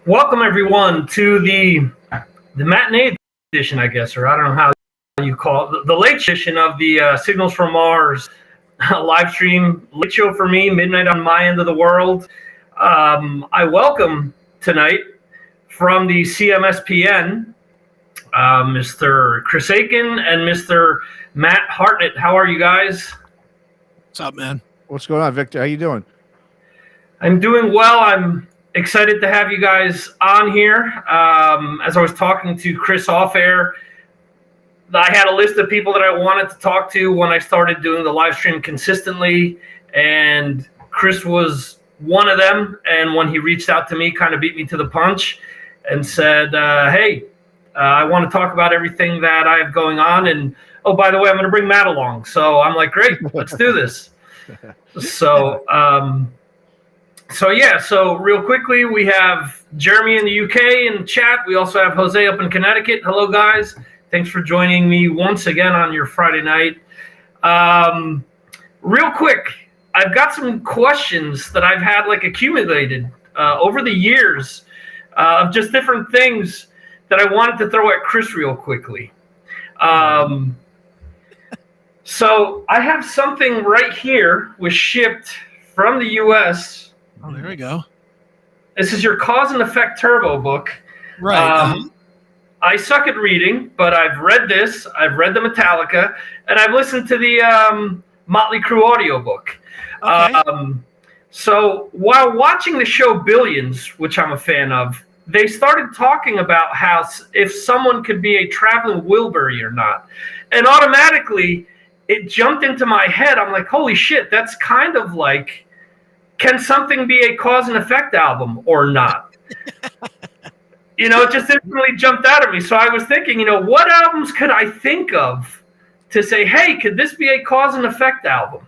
Welcome everyone to the matinee edition, I guess, or I don't know how you call it, the late edition of the Signals from Mars live stream, late show for me, midnight on my end of the world. I welcome tonight from the CMSPN, Mr. Chris Akin and Mr. Matt Hartnett. How are you guys? What's up, man? What's going on, Victor? How you doing? I'm doing well. I'm excited to have you guys on here. As I was talking to Chris off air, I had a list of people that I wanted to talk to when I started doing the live stream consistently, and Chris was one of them. And when he reached out to me, kind of beat me to the punch and said, hey, I want to talk about everything that I have going on. And, oh, by the way, I'm going to bring Matt along. So I'm like, great, let's do this. So real quickly, we have Jeremy in the UK in the chat. We also have Jose up in Connecticut. Hello, guys. Thanks for joining me once again on your Friday night. Real quick, I've got some questions that I've had accumulated over the years of just different things that I wanted to throw at Chris real quickly. So I have something right here, was shipped from the U.S. Oh, there we go. This is your Cause and Effect Turbo book. Right. I suck at reading, but I've read this. I've read the Metallica, and I've listened to the Motley Crue audiobook. Okay. So while watching the show Billions, which I'm a fan of, they started talking about how if someone could be a traveling Wilbury or not. And automatically, it jumped into my head. I'm like, holy shit, that's kind of like, can something be a cause and effect album or not? It just instantly jumped out at me. So I was thinking, what albums could I think of to say, hey, could this be a cause and effect album?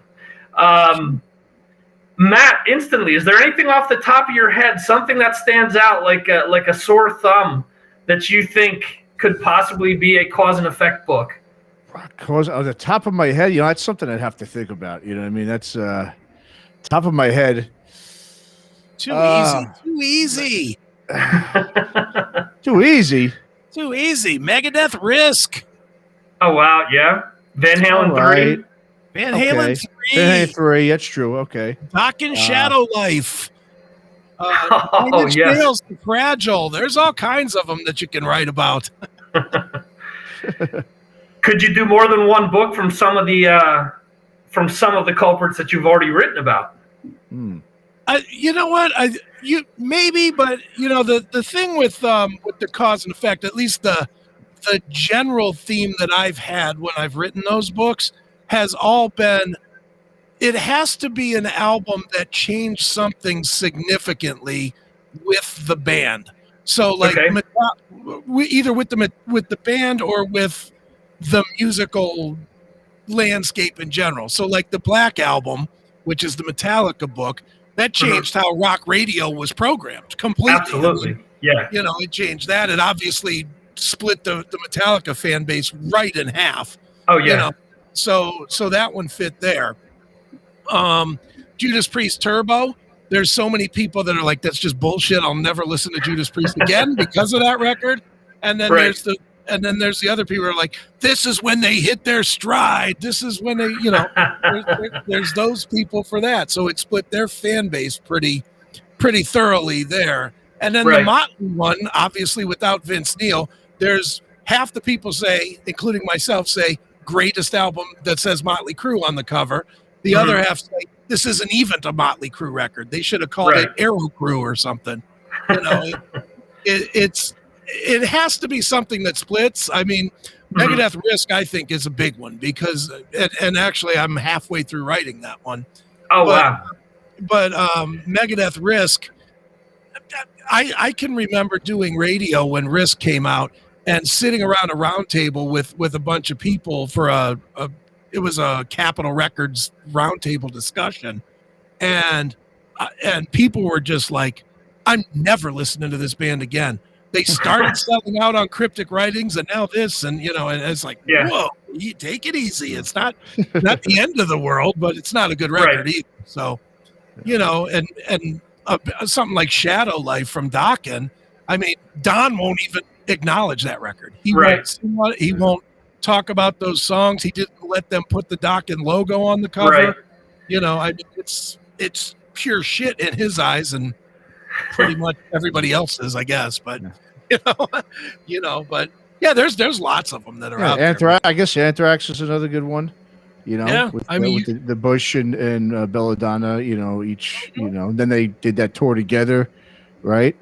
Matt, instantly, is there anything off the top of your head, something that stands out like a sore thumb that you think could possibly be a cause and effect book? Cause on the top of my head, that's something I'd have to think about. You know what I mean? That's top of my head. Too easy. Too easy. Megadeth Risk. Oh, wow. Yeah. Van Halen 3. Van Halen 3. Van Halen 3. That's true. Okay. Dokken Shadow Life. Yes. Fragile. There's all kinds of them that you can write about. Could you do more than one book from some of the culprits that you've already written about? You know what? Maybe, but the thing with the cause and effect, at least the general theme that I've had when I've written those books has all been, it has to be an album that changed something significantly with the band. So either with the band or with the musical landscape in general. So like the Black Album, which is the Metallica book, that changed how rock radio was programmed completely. Absolutely. Yeah. It changed that. It obviously split the Metallica fan base right in half. Oh yeah. So that one fit there. Judas Priest Turbo, there's so many people that are like, that's just bullshit. I'll never listen to Judas Priest again because of that record. And then there's the other people who are like, this is when they hit their stride. This is when they, there's those people for that. So it split their fan base pretty thoroughly there. And then the Motley one, obviously without Vince Neil, there's half the people say, including myself, say greatest album that says Motley Crue on the cover. The other half say this isn't even a Motley Crue record. They should have called it Aero Crew or something. It has to be something that splits. I mean, Megadeth Risk, I think, is a big one because, and actually, I'm halfway through writing that one. Oh, wow. But Megadeth Risk, I can remember doing radio when Risk came out and sitting around a round table with a bunch of people for it was a Capitol Records roundtable discussion. And people were just like, I'm never listening to this band again. They started selling out on Cryptic Writings, and now this, and and it's like, whoa, you take it easy. It's not the end of the world, but it's not a good record either. So, and something like Shadow Life from Dokken, I mean, Don won't even acknowledge that record. He Right. he won't talk about those songs. He didn't let them put the Dokken logo on the cover. Right. You know, I mean, it's pure shit in his eyes, and pretty much everybody else's, I guess. But but yeah, there's lots of them that are out there. I guess Anthrax is another good one. Yeah, with, I mean, with the Bush and Belladonna, each, then they did that tour together, right?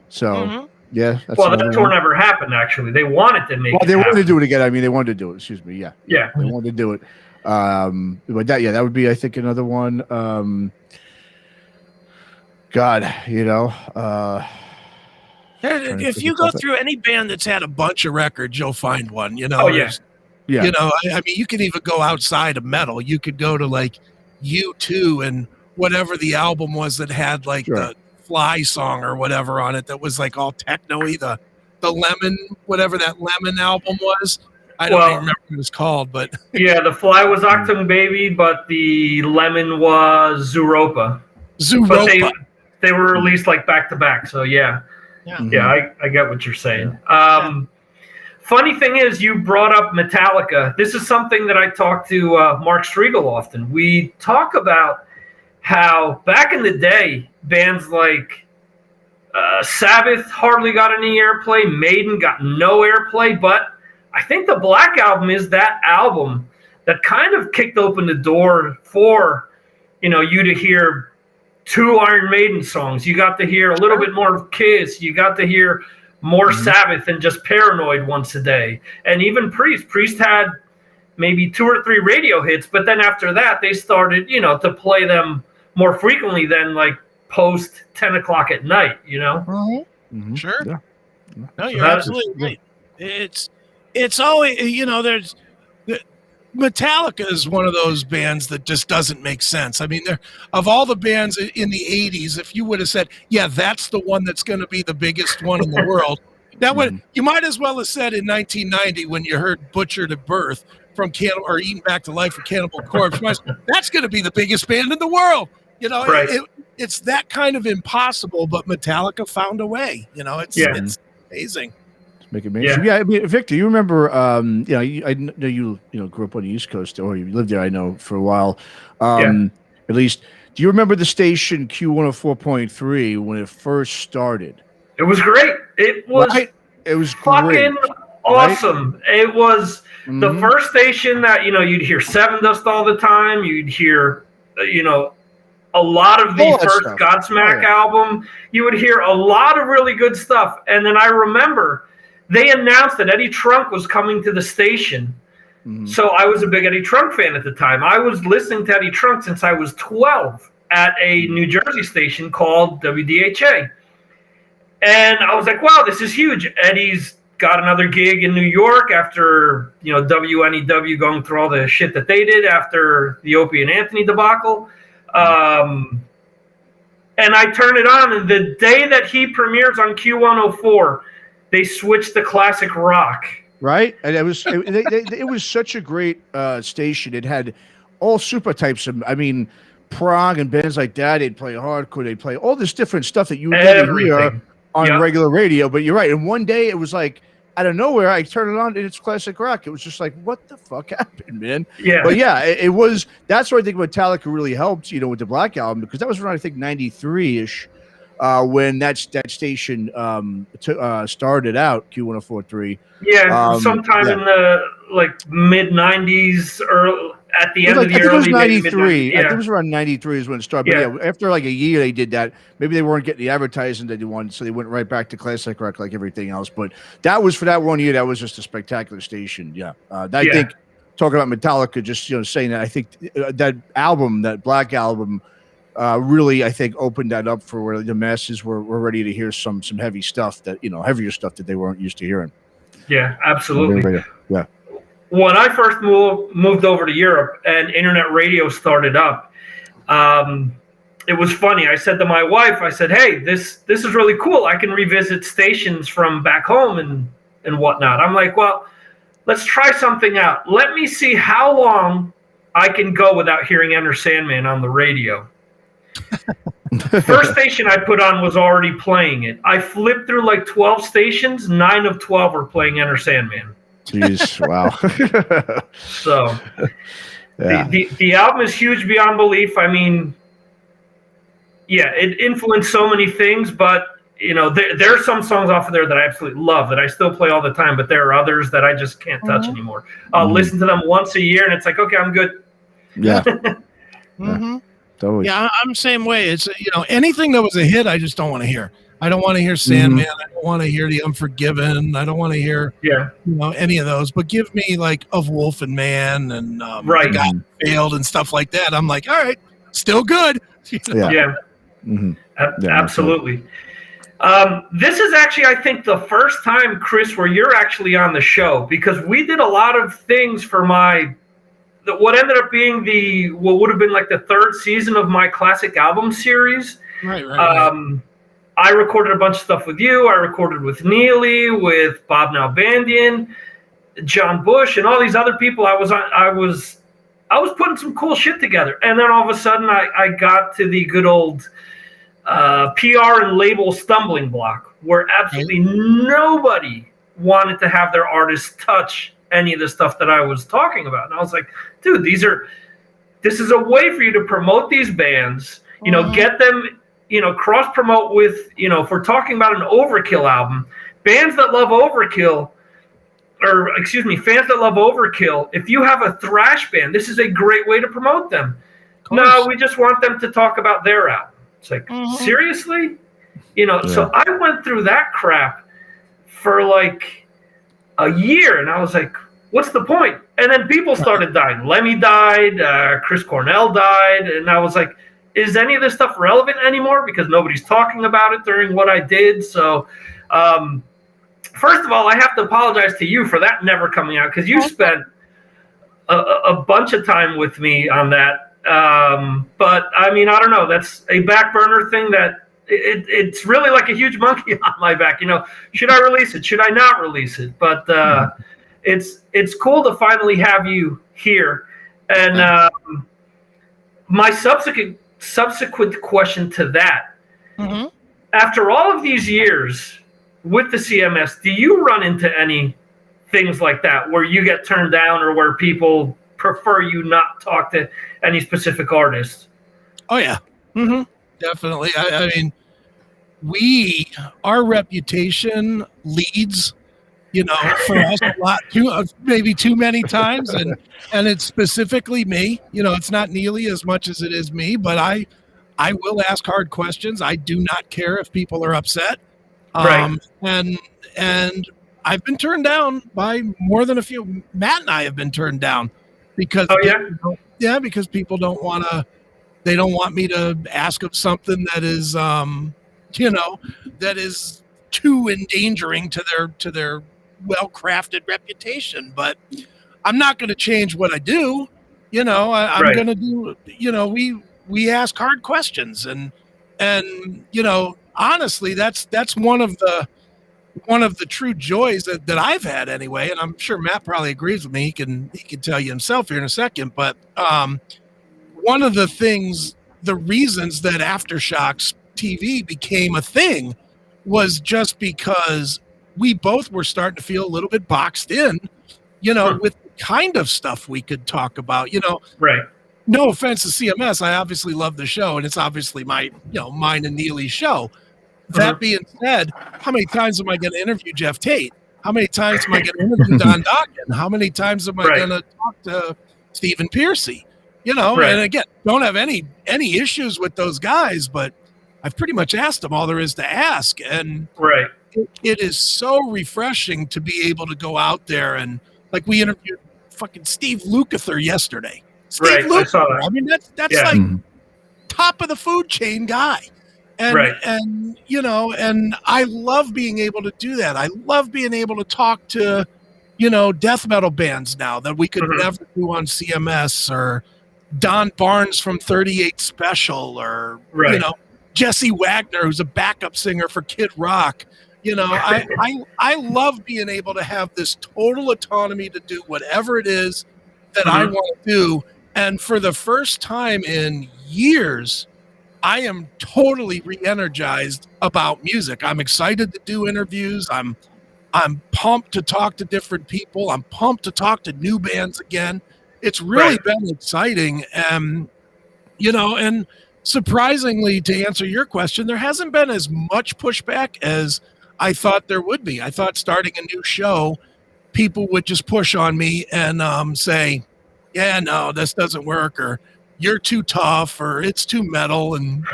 So, yeah. That's that tour never happened, actually. They wanted to make it they happen. wanted to do it again. I mean, they wanted to do it. Excuse me. Yeah. Yeah. They wanted to do it. But that would be, I think, another one. If you go through any band that's had a bunch of records, you'll find one, Oh, yeah. Yeah. I mean, you can even go outside of metal. You could go to like U2 and whatever the album was that had like the Fly song or whatever on it that was like all techno-y, the Lemon, whatever that Lemon album was. I don't even remember what it was called, but yeah, the Fly was Octung Baby, but the Lemon was Zooropa. But they were released like back to back, so yeah. Yeah, I get what you're saying. Funny thing is, you brought up Metallica. This is something that I talk to Mark Striegel often. We talk about how back in the day, bands like Sabbath hardly got any airplay, Maiden got no airplay, but I think the Black Album is that album that kind of kicked open the door for, you to hear 2 Iron Maiden songs. You got to hear a little bit more of Kiss. You got to hear more Sabbath than just Paranoid once a day. And even Priest. Priest had maybe 2 or 3 radio hits, but then after that, they started, to play them more frequently than like post 10 o'clock at night, Sure. Yeah. No, you're absolutely right. It's always, there's Metallica is one of those bands that just doesn't make sense. I mean, of all the bands in the 80s, if you would have said, yeah, that's the one that's going to be the biggest one in the world, that would you might as well have said in 1990 when you heard Butchered at Birth from Eaten Back to Life from Cannibal Corpse, that's going to be the biggest band in the world. Right. It's that kind of impossible, but Metallica found a way. It's amazing. Make it mainstream. Yeah, I mean, Victor, you remember? I know you grew up on the East Coast, or you lived there. I know for a while. At least, do you remember the station Q104.3 when it first started? It was great. It was. Right? It was fucking great. awesome. Right? It was the first station that you'd hear Seven Dust all the time. You'd hear a lot of the first stuff. Godsmack album. You would hear a lot of really good stuff. And then I remember they announced that Eddie Trunk was coming to the station. So I was a big Eddie Trunk fan at the time. I was listening to Eddie Trunk since I was 12 at a New Jersey station called WDHA. And I was like, wow, this is huge. Eddie's got another gig in New York after, WNEW going through all the shit that they did after the Opie and Anthony debacle. And I turn it on, and the day that he premieres on Q104, they switched to classic rock. Right, and it was such a great station. It had all super types of, prog and bands like that. They'd play hardcore. They'd play all this different stuff that you would never hear on regular radio. But you're right. And one day it was like out of nowhere, I turned it on and it's classic rock. It was just like, what the fuck happened, man? Yeah. But yeah, it was. That's where I think Metallica really helped, with the Black Album, because that was around, I think, 93-ish. When that station started out, Q104.3. Yeah, sometime in the mid 90s or at the end of the early 93. Yeah. I think it was around 93 is when it started. But yeah, after like a year they did that. Maybe they weren't getting the advertising that they wanted, so they went right back to classic rock like everything else. But that was for that 1 year. That was just a spectacular station. Yeah, I think talking about Metallica, just saying that I think that album, that Black Album. Really, I think, opened that up for where the masses were ready to hear some heavy stuff heavier stuff that they weren't used to hearing. Yeah, absolutely. Yeah. When I first moved over to Europe and internet radio started up, it was funny. I said to my wife, I said, "Hey, this is really cool. I can revisit stations from back home and whatnot." I'm like, "Well, let's try something out. Let me see how long I can go without hearing Enter Sandman on the radio." First station I put on was already playing it. I flipped through like 12 stations. 9 of 12 were playing Enter Sandman. Jeez, wow. So the album is huge beyond belief. I mean, yeah, it influenced so many things, but there are some songs off of there that I absolutely love that I still play all the time, but there are others that I just can't touch anymore. I'll listen to them once a year and it's like, okay, I'm good. Yeah. Totally. Yeah, I'm the same way. It's anything that was a hit, I just don't want to hear. I don't want to hear Sandman. I don't want to hear The Unforgiven. I don't want to hear any of those. But give me like Of Wolf and Man and God Failed and stuff like that. I'm like, all right, still good. Yeah. Absolutely. This is actually, I think, the first time, Chris, where you're actually on the show, because we did a lot of things for what ended up being what would have been like the third season of my classic album series. Right. I recorded a bunch of stuff with you. I recorded with Neely, with Bob Nalbandian, John Bush, and all these other people. I was putting some cool shit together, and then all of a sudden, I got to the good old PR and label stumbling block, where absolutely nobody wanted to have their artists touch any of the stuff that I was talking about. And I was like, dude, this is a way for you to promote these bands, get them, cross promote with, if we're talking about an Overkill album, fans that love Overkill, if you have a thrash band, this is a great way to promote them. No, we just want them to talk about their album. It's like, seriously? So I went through that crap for like a year, and I was like, what's the point? And then people started dying. Lemmy died, Chris Cornell died, and I was like, is any of this stuff relevant anymore? Because nobody's talking about it during what I did. So first of all, I have to apologize to you for that never coming out, because you spent a bunch of time with me on that. But I mean, I don't know. That's a back burner thing that it's really like a huge monkey on my back. Should I release it? Should I not release it? But it's cool to finally have you here. And my subsequent question to that, after all of these years with the CMS, do you run into any things like that where you get turned down, or where people prefer you not talk to any specific artists? Oh yeah. Definitely. I mean, our reputation leads, for us a lot, maybe too many times, and it's specifically me. It's not Neely as much as it is me, but I will ask hard questions. I do not care if people are upset. Right. And I've been turned down by more than a few. Matt and I have been turned down because because people don't want to. They don't want me to ask of something that is, that is too endangering to their well-crafted reputation. But I'm not going to change what I do. I'm going to do. We ask hard questions, and honestly, that's one of the true joys that I've had anyway. And I'm sure Matt probably agrees with me. He can tell you himself here in a second, but. One of the reasons that Aftershocks TV became a thing was just because we both were starting to feel a little bit boxed in, with the kind of stuff we could talk about, Right. No offense to CMS. I obviously love the show, and it's obviously mine and Neely's show. That being said, how many times am I going to interview Jeff Tate? How many times am I going to interview Don Dokken? How many times am I going to talk to Stephen Piercy? And again, don't have any issues with those guys, but I've pretty much asked them all there is to ask. And it is so refreshing to be able to go out there, and like we interviewed fucking Steve Lukather yesterday. Steve Lukather, I saw that. I mean, that's like top of the food chain guy. And and I love being able to do that. I love being able to talk to, death metal bands now that we could never do on CMS, or Don Barnes from 38 Special, or Jesse Wagner, who's a backup singer for Kid Rock. I love being able to have this total autonomy to do whatever it is that I want to do. And for the first time in years, I am totally re-energized about music. I'm excited to do interviews. I'm pumped to talk to different people. I'm pumped to talk to new bands again. It's really been exciting. And surprisingly, to answer your question, there hasn't been as much pushback as I thought there would be. I thought starting a new show, people would just push on me and say, yeah, no, this doesn't work, or you're too tough, or it's too metal. And,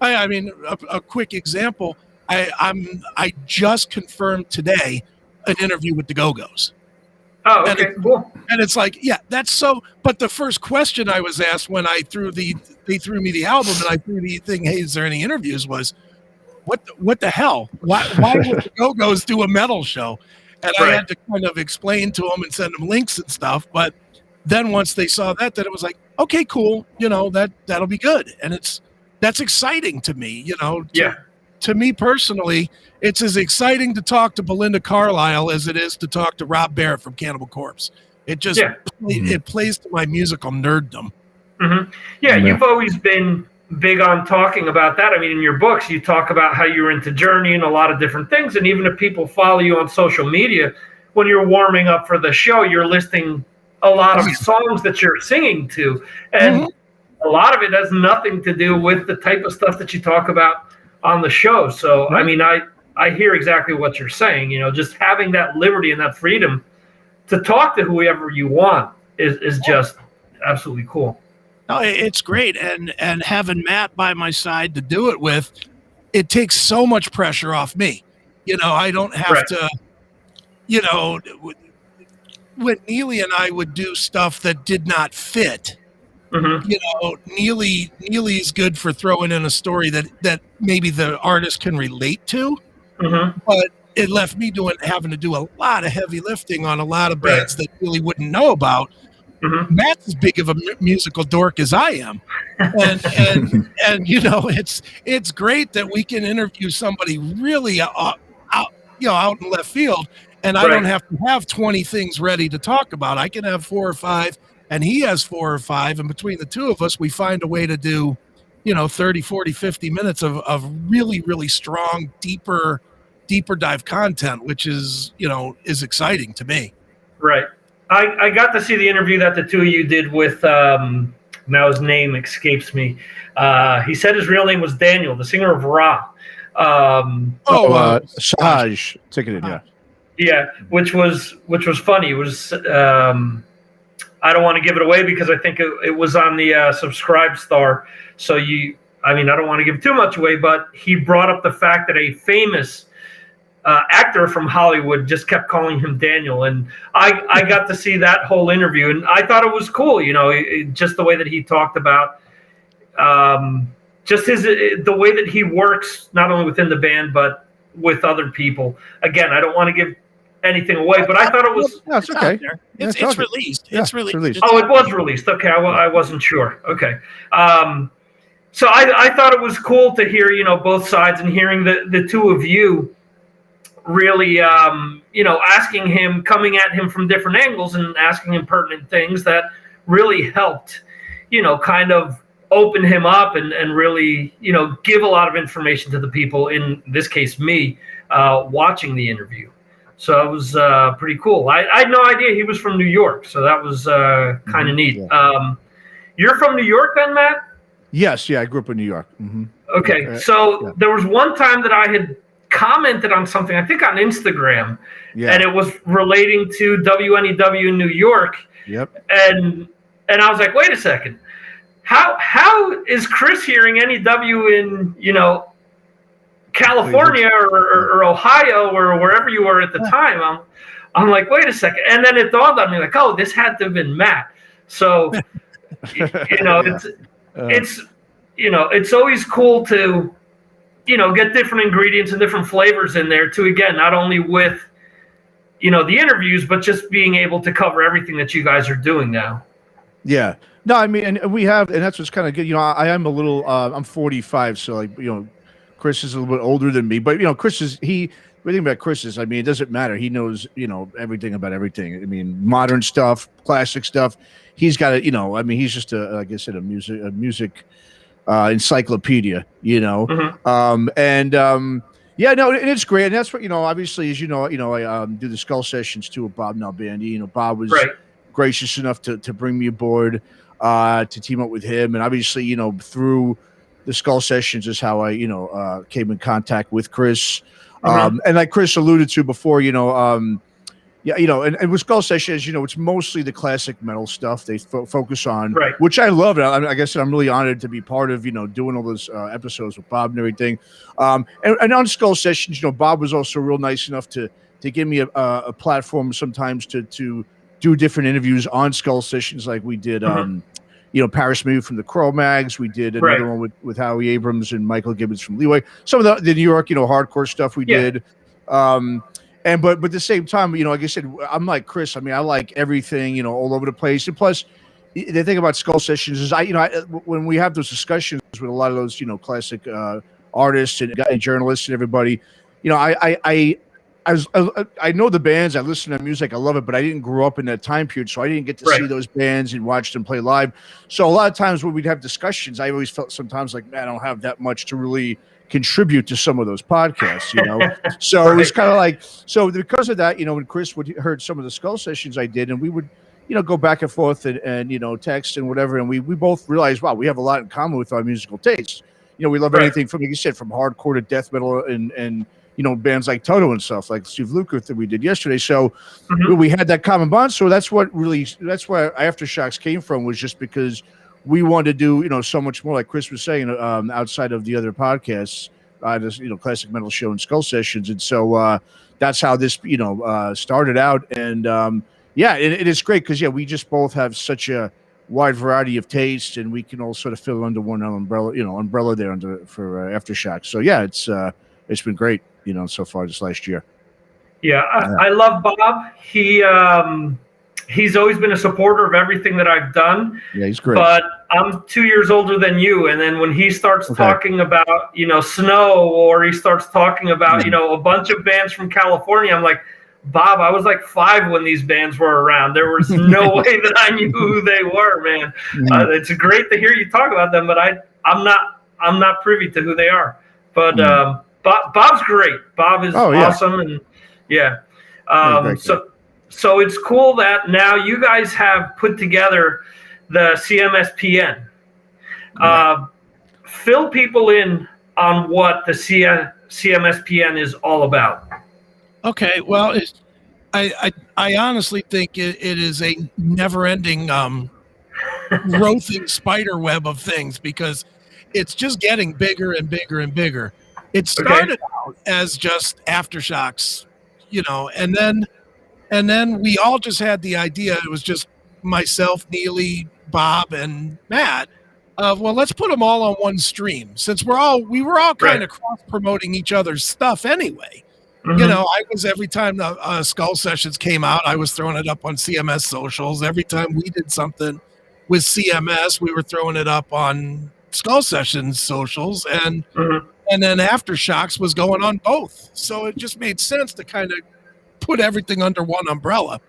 I mean, a quick example, I just confirmed today an interview with the Go-Go's. Oh, okay, cool. And it's like, yeah, that's so. But the first question I was asked when they threw me the album and I threw the thing, hey, is there any interviews? Was what the hell? Why would the Go-Go's do a metal show? And I had to kind of explain to them and send them links and stuff. But then once they saw that it was like, okay, cool, that'll be good. And that's exciting to me, To me personally, it's as exciting to talk to Belinda Carlisle as it is to talk to Rob Barrett from Cannibal Corpse. It just it plays to my musical nerddom. Mm-hmm. Yeah, you've always been big on talking about that. I mean, in your books, you talk about how you're into Journey and a lot of different things. And even if people follow you on social media, when you're warming up for the show, you're listing a lot of songs that you're singing to. And a lot of it has nothing to do with the type of stuff that you talk about on the show. So, I mean, I hear exactly what you're saying. Just having that liberty and that freedom to talk to whoever you want is just absolutely cool. No, it's great. And having Matt by my side to do it with, it takes so much pressure off me. I don't have to, when Neely and I would do stuff that did not fit, Neely's good for throwing in a story that maybe the artist can relate to, but it left me having to do a lot of heavy lifting on a lot of bands that Neely wouldn't know about. Matt's as big of a musical dork as I am, and it's great that we can interview somebody really out in left field, and I don't have to have 20 things ready to talk about. I can have 4 or 5, and he has 4 or 5, and between the two of us, we find a way to do 30, 40, 50 minutes of really, really strong, deeper dive content, which is exciting to me. Right. I got to see the interview that the two of you did with, now his name escapes me. He said his real name was Daniel, the singer of Ra. Saj ticketed, yeah. Yeah, which was funny. It was, I don't want to give it away because I think it was on the Subscribe Star. So I don't want to give too much away, but he brought up the fact that a famous actor from Hollywood just kept calling him Daniel, and I got to see that whole interview, and I thought it was cool, just the way that he talked about just the way that he works, not only within the band but with other people. Again, I don't want to give anything away, but I thought it was. No, it's okay. It's released. It's released. Oh, it was released. Okay, I wasn't sure. Okay. So I thought it was cool to hear both sides, and hearing the two of you really, asking him, coming at him from different angles and asking him pertinent things that really helped, kind of open him up and really, give a lot of information to the people, in this case, me, watching the interview. So it was pretty cool. I had no idea he was from New York, so that was kind of neat. Yeah. You're from New York then, Matt? Yes, yeah, I grew up in New York. Mm-hmm. Okay, so there was one time that I had commented on something, I think on Instagram, and it was relating to WNEW in New York. Yep. And I was like, wait a second, how is Chris hearing NEW in California or Ohio or wherever you were at the time? I'm like, wait a second, and then it dawned on me like, oh, this had to have been Matt. So it's always cool to get different ingredients and different flavors in there too, again, not only with the interviews, but just being able to cover everything that you guys are doing now. Yeah, no, I mean, and we have, and that's what's kind of good. I am a little, I'm 45, so like, Chris is a little bit older than me, but Chris is, everything about Chris is, I mean, it doesn't matter. He knows, everything about everything. I mean, modern stuff, classic stuff. He's got it, I mean, he's just like I said, a music encyclopedia, yeah, no, and it's great, and that's what obviously, as I do the Skull Sessions too with Bob Nalbandy. Bob was gracious enough to bring me aboard to team up with him, and obviously, through the Skull Sessions is how I came in contact with Chris, and like Chris alluded to before, and with Skull Sessions, it's mostly the classic metal stuff they focus on, which I love. Like I said, I'm really honored to be part of, doing all those episodes with Bob and everything. And on Skull Sessions, Bob was also real nice enough to give me a platform sometimes to do different interviews on Skull Sessions, like we did, Paris Mew from the Crow Mags. We did another one with Howie Abrams and Michael Gibbons from Leeway. Some of the New York, hardcore stuff we did. But at the same time, like I said, I'm like Chris. I mean, I like everything, all over the place. And plus, the thing about Skull Sessions is, when we have those discussions with a lot of those, classic artists and journalists and everybody, I know the bands, I listen to their music, I love it, but I didn't grow up in that time period, so I didn't get to see those bands and watch them play live. So a lot of times when we'd have discussions, I always felt sometimes like, man, I don't have that much to really contribute to some of those podcasts, So it was kind of like, so because of that, when Chris heard some of the Skull Sessions I did, and we would, go back and forth and text and whatever, and we both realized, wow, we have a lot in common with our musical tastes. We love anything from, like you said, from hardcore to death metal and bands like Toto and stuff, like Steve Lukather that we did yesterday. So we had that common bond. So that's where Aftershocks came from, was just because we wanted to do, so much more, like Chris was saying, outside of the other podcasts, this, classic metal show and Skull Sessions. And so that's how this, started out. And it is great because, we just both have such a wide variety of tastes, and we can all sort of fit under one umbrella there for Aftershocks. So it's been great, so far this last year. Yeah, I love Bob. He's always been a supporter of everything that I've done. Yeah, he's great. But I'm 2 years older than you, and then when he starts talking about, Snow, or he starts talking about, a bunch of bands from California, I'm like, Bob, I was like 5 when these bands were around. There was no way that I knew who they were, man. It's great to hear you talk about them, but I'm not privy to who they are. But Bob's great. Bob is awesome, and so it's cool that now you guys have put together the CMSPN. Fill people in on what the CMSPN is all about. Okay, well, I honestly think it is a never-ending growthing spider web of things, because it's just getting bigger and bigger and bigger. It started out as just Aftershocks, and then we all just had the idea. It was just myself, Neely, Bob, and Matt. Well, let's put them all on one stream, since we were all kind of cross-promoting each other's stuff anyway. I was, every time the Skull Sessions came out, I was throwing it up on CMS socials. Every time we did something with CMS, we were throwing it up on Skull Sessions socials, and then Aftershocks was going on both. So it just made sense to kind of put everything under one umbrella.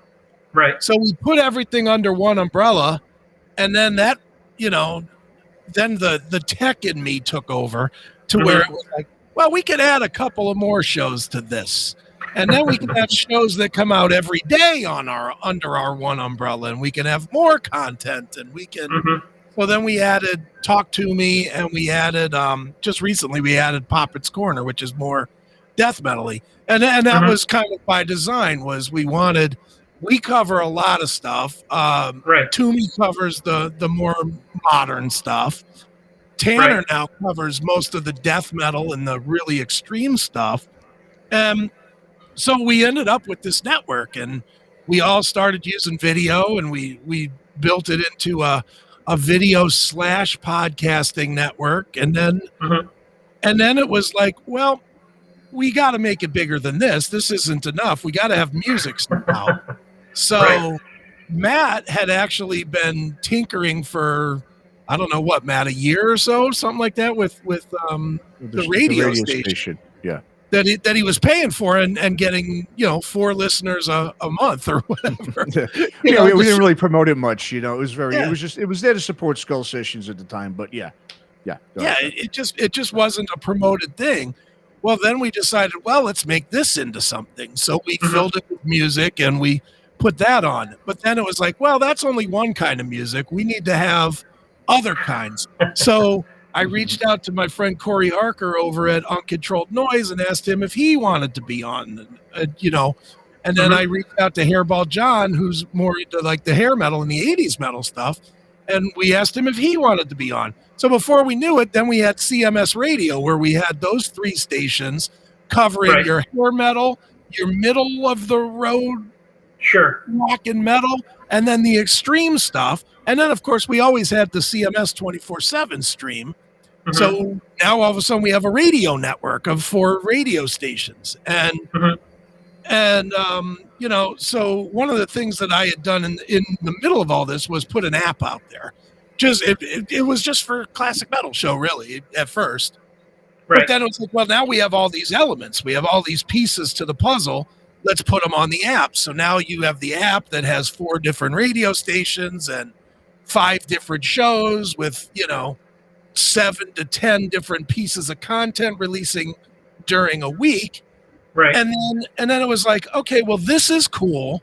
Right. So we put everything under one umbrella, and then that, then the tech in me took over to where it was like, well, we could add a couple of more shows to this. And then we can have shows that come out every day under our one umbrella, and we can have more content, and we can. So then we added Talk to Me, and we added just recently we added Poppet's Corner, which is more death metal-y. And that was kind of by design, was we cover a lot of stuff. Toomey covers the more modern stuff. Tanner now covers most of the death metal and the really extreme stuff. So we ended up with this network, and we all started using video, and we built it into a video / podcasting network. And then it was like, well, we got to make it bigger than this. This isn't enough. We got to have music somehow. So Matt had actually been tinkering for, I don't know what, Matt, a year or so, something like that, with the radio station. Yeah. That he was paying for and getting, 4 listeners a month or whatever. We didn't really promote it much. It was it was there to support Skull Sessions at the time, but yeah. Yeah. It just wasn't a promoted thing. Well, then we decided, well, let's make this into something. So we filled it with music and we put that on. But then it was like, well, that's only one kind of music. We need to have other kinds. So I reached out to my friend Corey Harker over at Uncontrolled Noise and asked him if he wanted to be on, and then I reached out to Hairball John, who's more into like the hair metal and the 80s metal stuff. And we asked him if he wanted to be on. So before we knew it, then we had CMS Radio, where we had those 3 stations covering your hair metal, your middle of the road rock and metal, and then the extreme stuff. And then, of course, we always had the CMS 24/7 stream. So now all of a sudden we have a radio network of 4 radio stations. And so one of the things that I had done in the middle of all this was put an app out there. It was just for classic metal show, really, at first. But then it was like, well, now we have all these elements. We have all these pieces to the puzzle. Let's put them on the app. So now you have the app that has 4 different radio stations and 5 different shows with, 7 to 10 different pieces of content releasing during a week. And then it was like, okay, well, this is cool,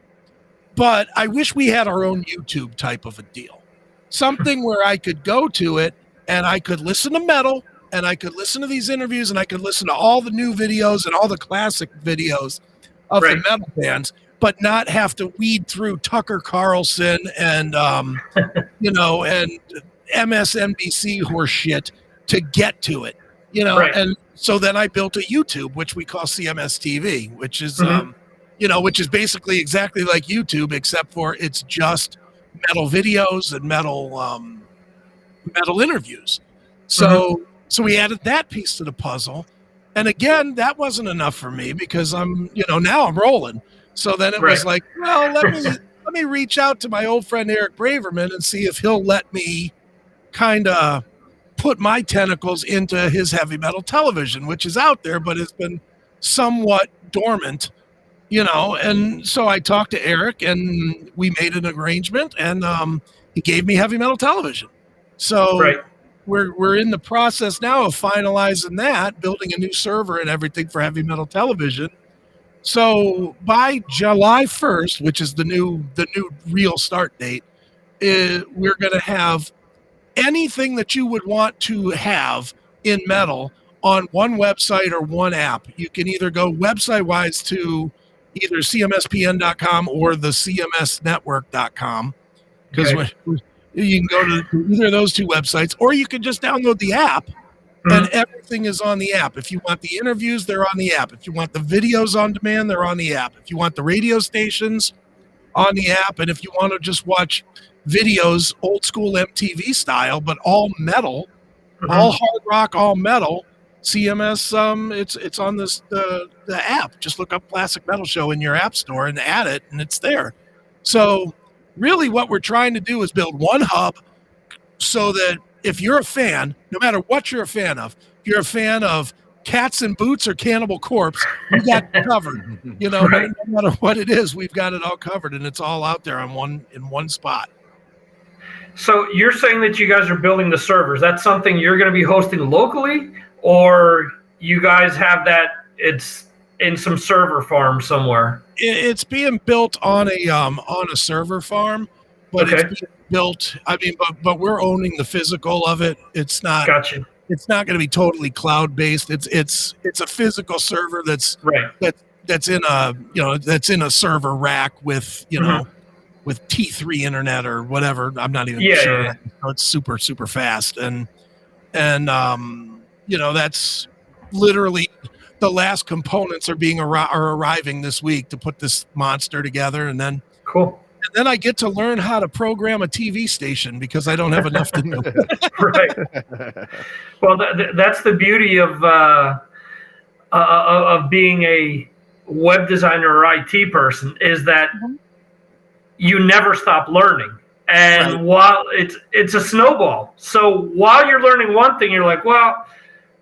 but I wish we had our own YouTube type of a deal. Something where I could go to it and I could listen to metal and I could listen to these interviews and I could listen to all the new videos and all the classic videos of the metal bands, but not have to weed through Tucker Carlson and, and MSNBC horse shit to get to it, and so then I built a YouTube, which we call CMS TV, which is, which is basically exactly like YouTube, except for it's just metal videos and metal interviews. So we added that piece to the puzzle. And again, that wasn't enough for me because I'm, now I'm rolling. So then it was like, well, let me reach out to my old friend Eric Braverman and see if he'll let me kind of put my tentacles into his heavy metal television, which is out there, but it's been somewhat dormant, and so I talked to Eric and we made an arrangement and he gave me heavy metal television. So we're in the process now of finalizing that, building a new server and everything for heavy metal television. So by July 1st, which is the new real start date, we're going to have anything that you would want to have in metal on one website or one app. You can either go website-wise to either cmspn.com or the cmsnetwork.com, because you can go to either of those 2 websites, or you can just download the app and everything is on the app. If you want the interviews, they're on the app. If you want the videos on demand, they're on the app. If you want the radio stations, on the app. And if you want to just watch videos, old school MTV style, but all metal, all hard rock, all metal, CMS, it's on the app. Just look up Classic Metal Show in your app store and add it, and it's there. So really what we're trying to do is build one hub so that if you're a fan, no matter what you're a fan of, if you're a fan of Cats and Boots or Cannibal Corpse, we got it covered. No matter what it is, we've got it all covered, and it's all out there in one spot. So you're saying that you guys are building the servers. That's something you're going to be hosting locally, or you guys have that it's in some server farm somewhere? It's being built on a server farm, but it's being built. I mean, but we're owning the physical of it. It's not. Gotcha. It's not going to be totally cloud based. It's a physical server that's in a server rack with with T3 internet or whatever. I'm not even sure. Yeah. It's super, super fast. And that's literally the last components are arriving this week to put this monster together. And then I get to learn how to program a TV station because I don't have enough to do. Right. Well, that's the beauty of being a web designer or IT person, is that you never stop learning. And while it's a snowball. So while you're learning one thing, you're like, well,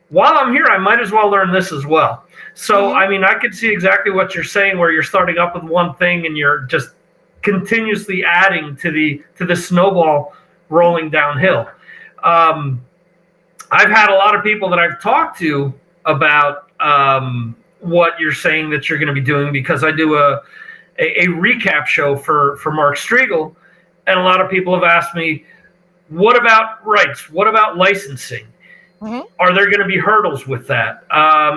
while I'm here, I might as well learn this as well. So, I mean, I could see exactly what you're saying, where you're starting up with one thing and you're just continuously adding to the snowball rolling downhill. I've had a lot of people that I've talked to about what you're saying that you're going to be doing, because I do a recap show for Mark Striegel, and a lot of people have asked me, what about rights? What about licensing? Mm-hmm. Are there going to be hurdles with that?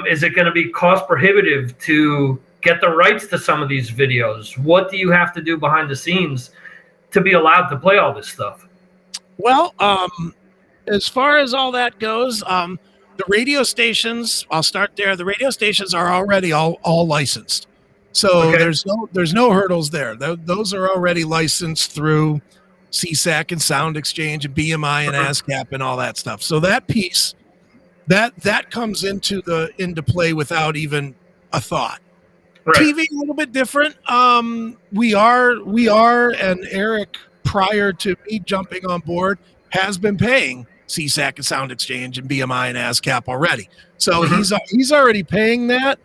Is it going to be cost prohibitive to get the rights to some of these videos? What do you have to do behind the scenes to be allowed to play all this stuff? Well, as far as all that goes, the radio stations, I'll start there. The radio stations are already all licensed. So there's no hurdles there. Those are already licensed through CSAC and Sound Exchange and BMI and ASCAP and all that stuff. So that piece, that comes into play without even a thought. Right. TV a little bit different. We are, and Eric, prior to me jumping on board, has been paying CSAC and Sound Exchange and BMI and ASCAP already. So he's already paying that.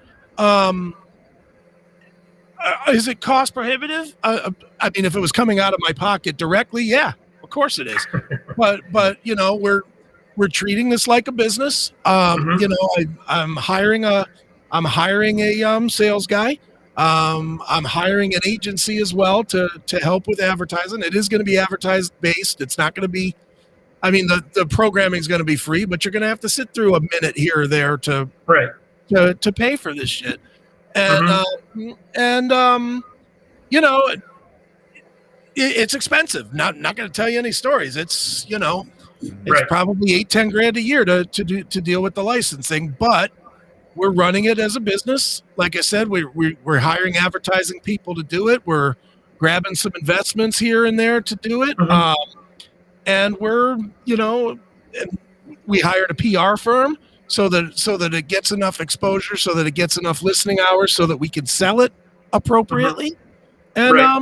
Is it cost prohibitive? I mean, if it was coming out of my pocket directly, yeah, of course it is. but we're treating this like a business. I'm hiring a sales guy. I'm hiring an agency as well to help with advertising. It is going to be advertised based. It's not going to be, I mean, the programming is going to be free, but you're going to have to sit through a minute here or there to pay for this shit. And it's expensive. Not going to tell you any stories. It's probably $8-10 a year to deal with the licensing, but we're running it as a business. Like I said, we're hiring advertising people to do it. We're grabbing some investments here and there to do it. And we hired a PR firm so that it gets enough exposure, so that it gets enough listening hours, so that we can sell it appropriately. And I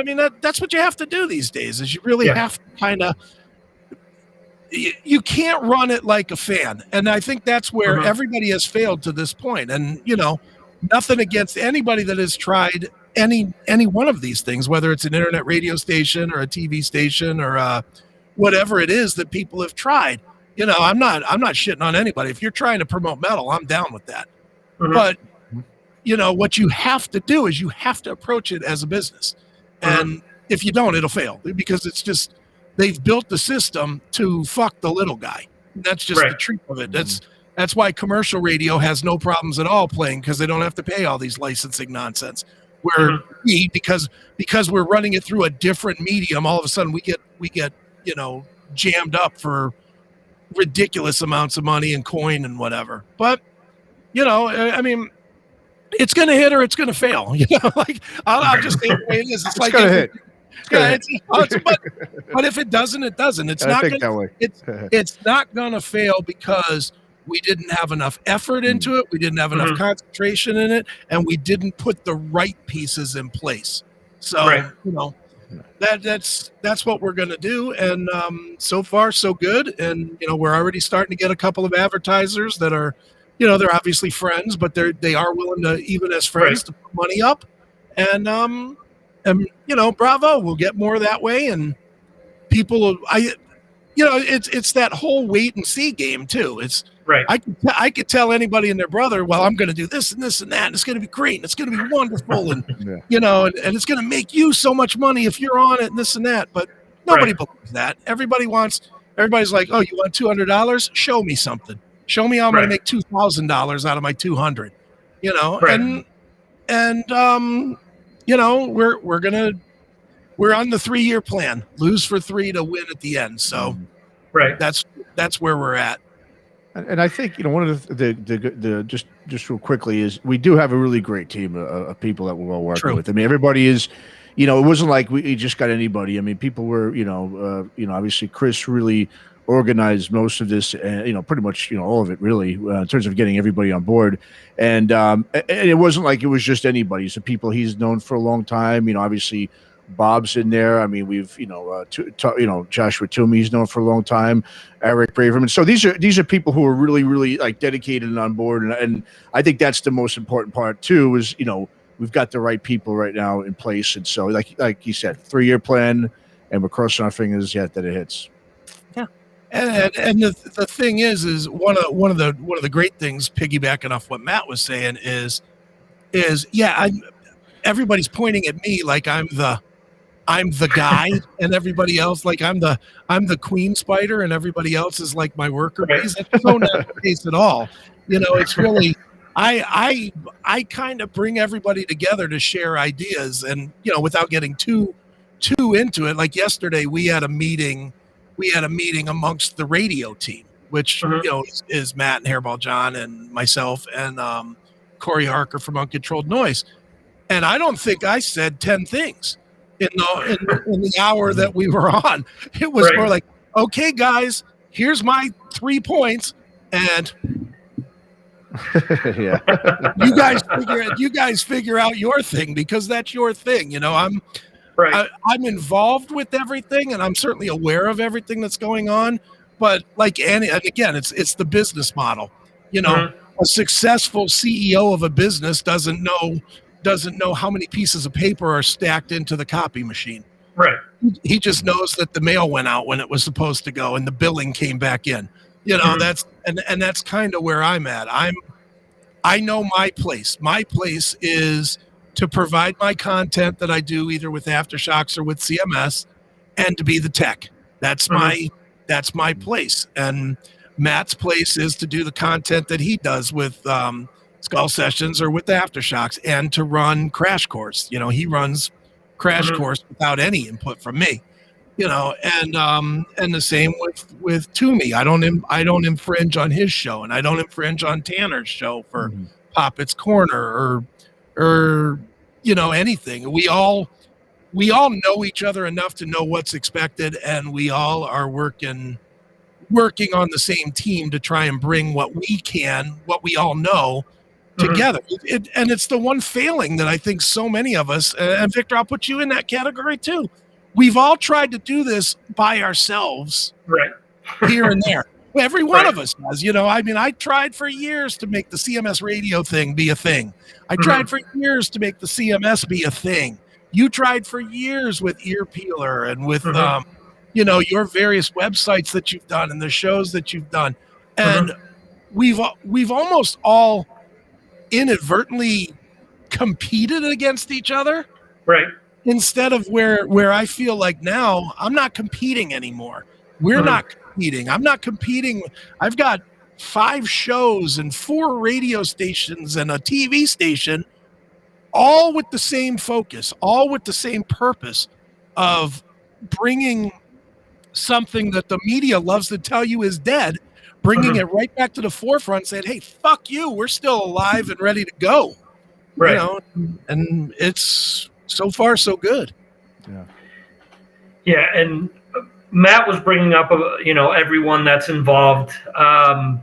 mean, that's what you have to do these days, is you really have to kind of, you can't run it like a fan. And I think that's where everybody has failed to this point. And, nothing against anybody that has tried any one of these things, whether it's an internet radio station or a TV station or whatever it is that people have tried. I'm not shitting on anybody. If you're trying to promote metal, I'm down with that. But, what you have to do is you have to approach it as a business. And if you don't, it'll fail, because it's just, they've built the system to fuck the little guy. That's just the truth of it. That's why commercial radio has no problems at all playing, because they don't have to pay all these licensing nonsense. Where because we're running it through a different medium, all of a sudden we get jammed up for ridiculous amounts of money and coin and whatever. But I mean, it's going to hit or it's going to fail. Like I'll just say the way it is. It's like going to hit. But if it doesn't, it doesn't. It's not going to fail because we didn't have enough effort into it. We didn't have enough concentration in it, and we didn't put the right pieces in place. So that's what we're going to do. And so far so good. And we're already starting to get a couple of advertisers that are, they're obviously friends, but they are willing to, even as friends, to put money up. And bravo, we'll get more that way. And people, it's that whole wait and see game too. It's I could tell anybody and their brother, well, I'm going to do this and this and that, and it's going to be great, and it's going to be wonderful, and and it's going to make you so much money if you're on it, and this and that. But nobody believes that. Everybody's like, oh, you want $200? Show me something. Show me how I'm going to make $2,000 out of my $200. We're on the 3-year plan. Lose for 3 to win at the end. So that's where we're at. And I think one of the just real quickly is we do have a really great team of people that we're all working with. I mean, everybody is, it wasn't like we just got anybody. I mean, people were, obviously Chris really organized most of this, pretty much, all of it really, in terms of getting everybody on board. And it wasn't like it was just anybody. So people he's known for a long time, obviously Bob's in there. I mean, we've, Joshua Toomey's known for a long time, Eric Braverman. So these are people who are really, really like dedicated and on board. And I think that's the most important part too, is, we've got the right people right now in place. And so, like you said, 3-year plan, and we're crossing our fingers that it hits. Yeah. And I think, one of the guys, we do have a really great team of people that we're all working with. I mean, everybody is, we've got the right people right now in place. And so, like you said, 3-year plan, and we're crossing our fingers that it hits. And the thing is one of the great things, piggybacking off what Matt was saying, is everybody's pointing at me like I'm the guy, and everybody else like I'm the queen spider, and everybody else is like my worker bees. That's so not the case at all. It's really I kind of bring everybody together to share ideas, and without getting too into it. Like yesterday, we had a meeting amongst the radio team, which is Matt and Hairball John and myself and Corey Harker from Uncontrolled Noise. And I don't think I said 10 things in the hour that we were on. It was more like, okay, guys, here's my 3 points, and you guys figure out your thing, because that's your thing. I'm involved with everything, and I'm certainly aware of everything that's going on. But and again, it's the business model. A successful CEO of a business doesn't know how many pieces of paper are stacked into the copy machine. Right. He just knows that the mail went out when it was supposed to go, and the billing came back in. That's kind of where I'm at. I know my place. My place is to provide my content that I do either with Aftershocks or with CMS, and to be the tech. That's my place. And Matt's place is to do the content that he does with Skull Sessions or with Aftershocks, and to run Crash Course. He runs Crash Course without any input from me. And the same with Toomey. I don't infringe on his show, and I don't infringe on Tanner's show for Poppet's Corner or anything. We all know each other enough to know what's expected, and we all are working on the same team to try and bring what we all know together. And it's the one failing that I think so many of us, and Victor, I'll put you in that category too. We've all tried to do this by ourselves, here and there. Every one of us has. I tried for years to make the CMS radio thing be a thing. I tried for years to make the CMS be a thing. You tried for years with Ear Peeler and with your various websites that you've done and the shows that you've done. And we've almost all inadvertently competed against each other. Right. Instead of where I feel like now I'm not competing anymore. We're not competing. I'm not competing. I've got 5 shows and 4 radio stations and a TV station, all with the same focus, all with the same purpose of bringing something that the media loves to tell you is dead, bringing it right back to the forefront, saying, hey, fuck you, we're still alive and ready to go. Right. And it's so far so good. Yeah, and Matt was bringing up, everyone that's involved. I've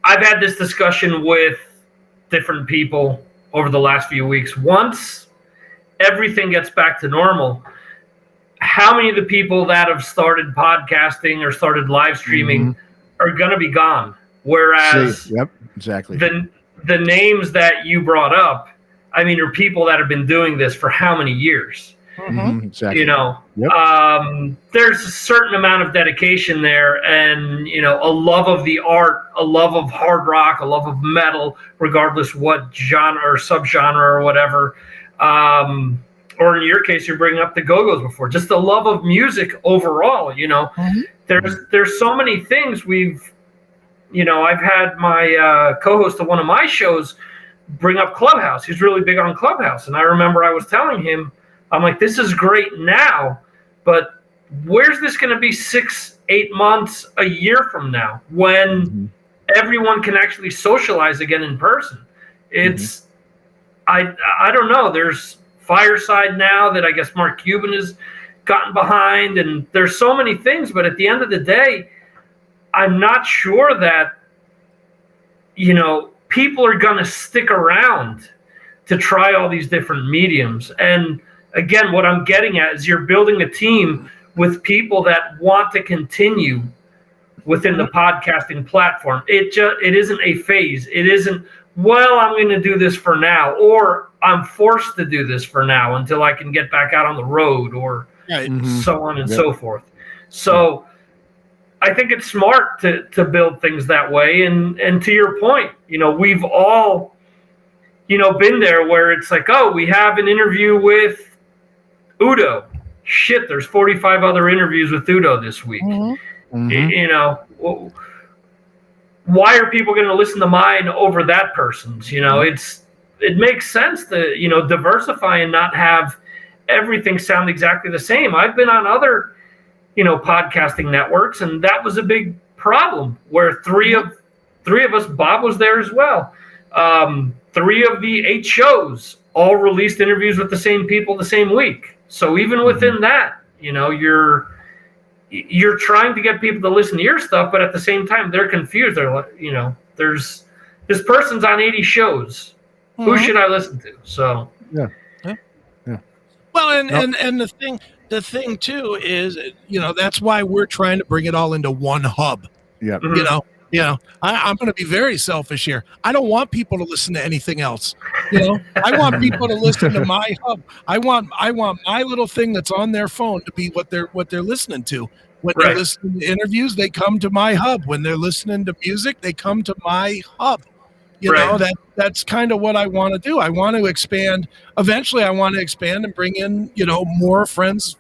had this discussion with different people over the last few weeks. Once everything gets back to normal, how many of the people that have started podcasting or started live streaming are going to be gone? Whereas exactly. The names that you brought up, are people that have been doing this for how many years? Exactly. There's a certain amount of dedication there, and a love of the art, a love of hard rock, a love of metal, regardless what genre or subgenre or whatever. Or in your case, you're bringing up the Go-Go's before, just the love of music overall. There's so many things I've had my co-host of one of my shows bring up Clubhouse. He's really big on Clubhouse. And I remember I was telling him, I'm like, this is great now, but where's this going to be 6-8 months, a year from now, when everyone can actually socialize again in person? It's, I don't know. There's Fireside now that I guess Mark Cuban has gotten behind, and there's so many things, but at the end of the day, I'm not sure that, people are going to stick around to try all these different mediums. And again, what I'm getting at is you're building a team with people that want to continue within the podcasting platform. It isn't a phase. It isn't, well, I'm going to do this for now, or I'm forced to do this for now until I can get back out on the road, or so on and so forth. So I think it's smart to build things that way. And to your point, we've all, been there where it's like, oh, we have an interview with Udo. Shit, there's 45 other interviews with Udo this week. Why are people going to listen to mine over that person's? It makes sense to, diversify and not have everything sound exactly the same. I've been on other, podcasting networks, and that was a big problem where three of us, Bob was there as well. 3 of the 8 shows all released interviews with the same people the same week. So even within that, you're trying to get people to listen to your stuff, but at the same time, they're confused. They're like, there's this person's on 80 shows. Who should I listen to? So yeah. Well, and the thing too is, that's why we're trying to bring it all into one hub. Yeah. I'm going to be very selfish here. I don't want people to listen to anything else. I want people to listen to my hub. I want my little thing that's on their phone to be what they're listening to. When they're listening to interviews, they come to my hub. When they're listening to music, they come to my hub. That's kind of what I want to do. I want to expand. Eventually, I want to expand and bring in, more friends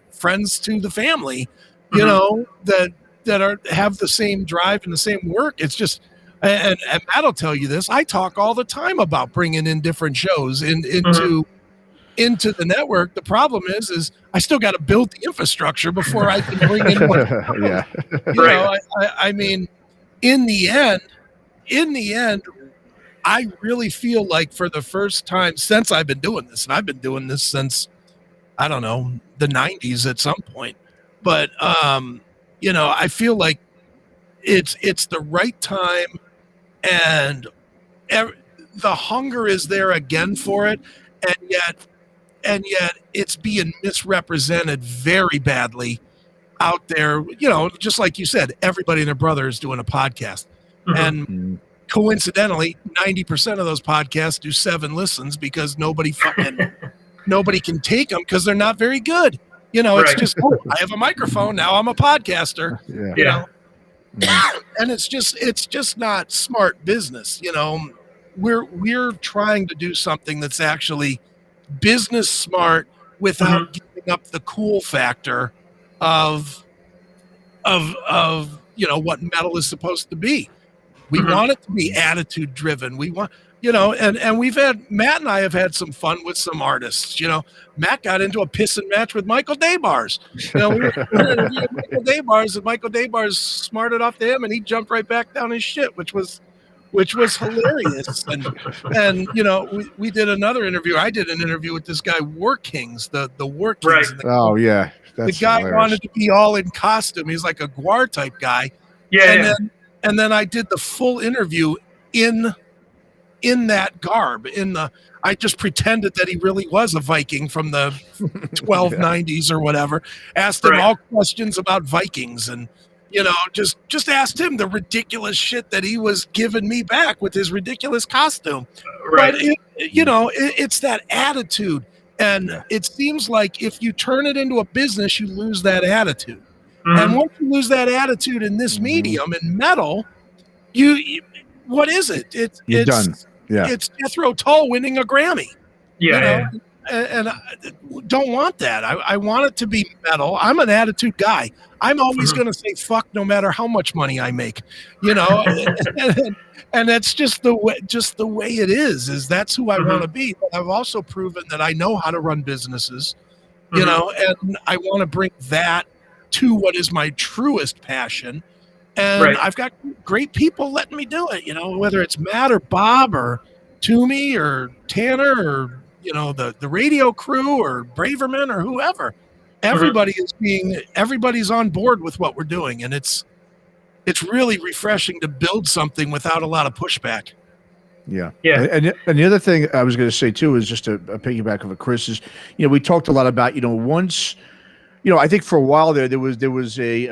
to the family, that have the same drive and the same work. It's just, and Matt'll tell you this. I talk all the time about bringing in different shows into the network. The problem is I still got to build the infrastructure before I can bring in one. I mean, in the end, I really feel like for the first time since I've been doing this, and I've been doing this since, I don't know, the 90s at some point, but, I feel like it's the right time, and the hunger is there again for it. And yet it's being misrepresented very badly out there. Just like you said, everybody and their brother is doing a podcast. And coincidentally, 90% of those podcasts do 7 listens because nobody can take them because they're not very good. It's just, I have a microphone, now I'm a podcaster. And it's just not smart business. We're trying to do something that's actually business smart without giving up the cool factor of what metal is supposed to be. We want it to be attitude driven. We want, and Matt and I have had some fun with some artists. Matt got into a pissing match with Michael Daybars. We were Michael Daybars, and Michael Daybars smarted off to him, and he jumped right back down his shit, which was hilarious. And we did another interview. I did an interview with this guy, War Kings, the War Kings. Right. Oh yeah, the guy hilarious. Wanted to be all in costume. He's like a Gwar type guy. And then I did the full interview in that garb. I just pretended that he really was a Viking from the 1290s or whatever. Asked him all questions about Vikings, and just asked him the ridiculous shit that he was giving me back with his ridiculous costume. Right. But it's that attitude, and it seems like if you turn it into a business, you lose that attitude. And once you lose that attitude in this medium, in metal, you what is it? It's done. Yeah. It's Jethro Tull winning a Grammy. And I don't want that. I want it to be metal. I'm an attitude guy. I'm always going to say fuck no matter how much money I make. And that's just the way it is that's who I want to be. But I've also proven that I know how to run businesses, and I want to bring that to what is my truest passion. And I've got great people letting me do it, whether it's Matt or Bob or Toomey or Tanner or, the radio crew or Braverman or whoever. Everybody's on board with what we're doing. And it's really refreshing to build something without a lot of pushback. Yeah. And the other thing I was going to say too is just a piggyback of Chris is, we talked a lot about, once, I think for a while there was a,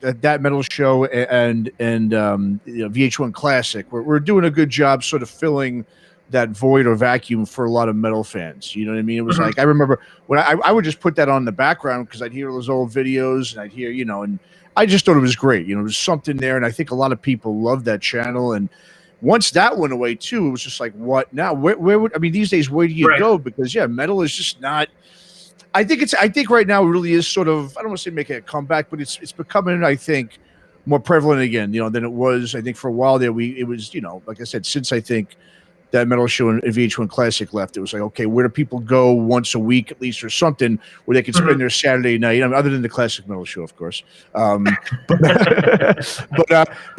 that metal show and VH1 Classic. We're doing a good job sort of filling that void or vacuum for a lot of metal fans. You know what I mean? It was like, I remember when I would just put that on in the background because I'd hear those old videos and I'd hear, and I just thought it was great. There was something there. And I think a lot of people loved that channel. And once that went away too, it was just like, what now? Where would, these days, where do you go? Because metal is just not, I think right now it really is sort of, I don't want to say making a comeback, but it's becoming, I think, more prevalent again, than it was. I think for a while there, it was, like I said, since I think that metal show in VH1 Classic left, it was like, okay, where do people go once a week at least or something where they can spend their Saturday night? Other than the Classic Metal Show, of course. But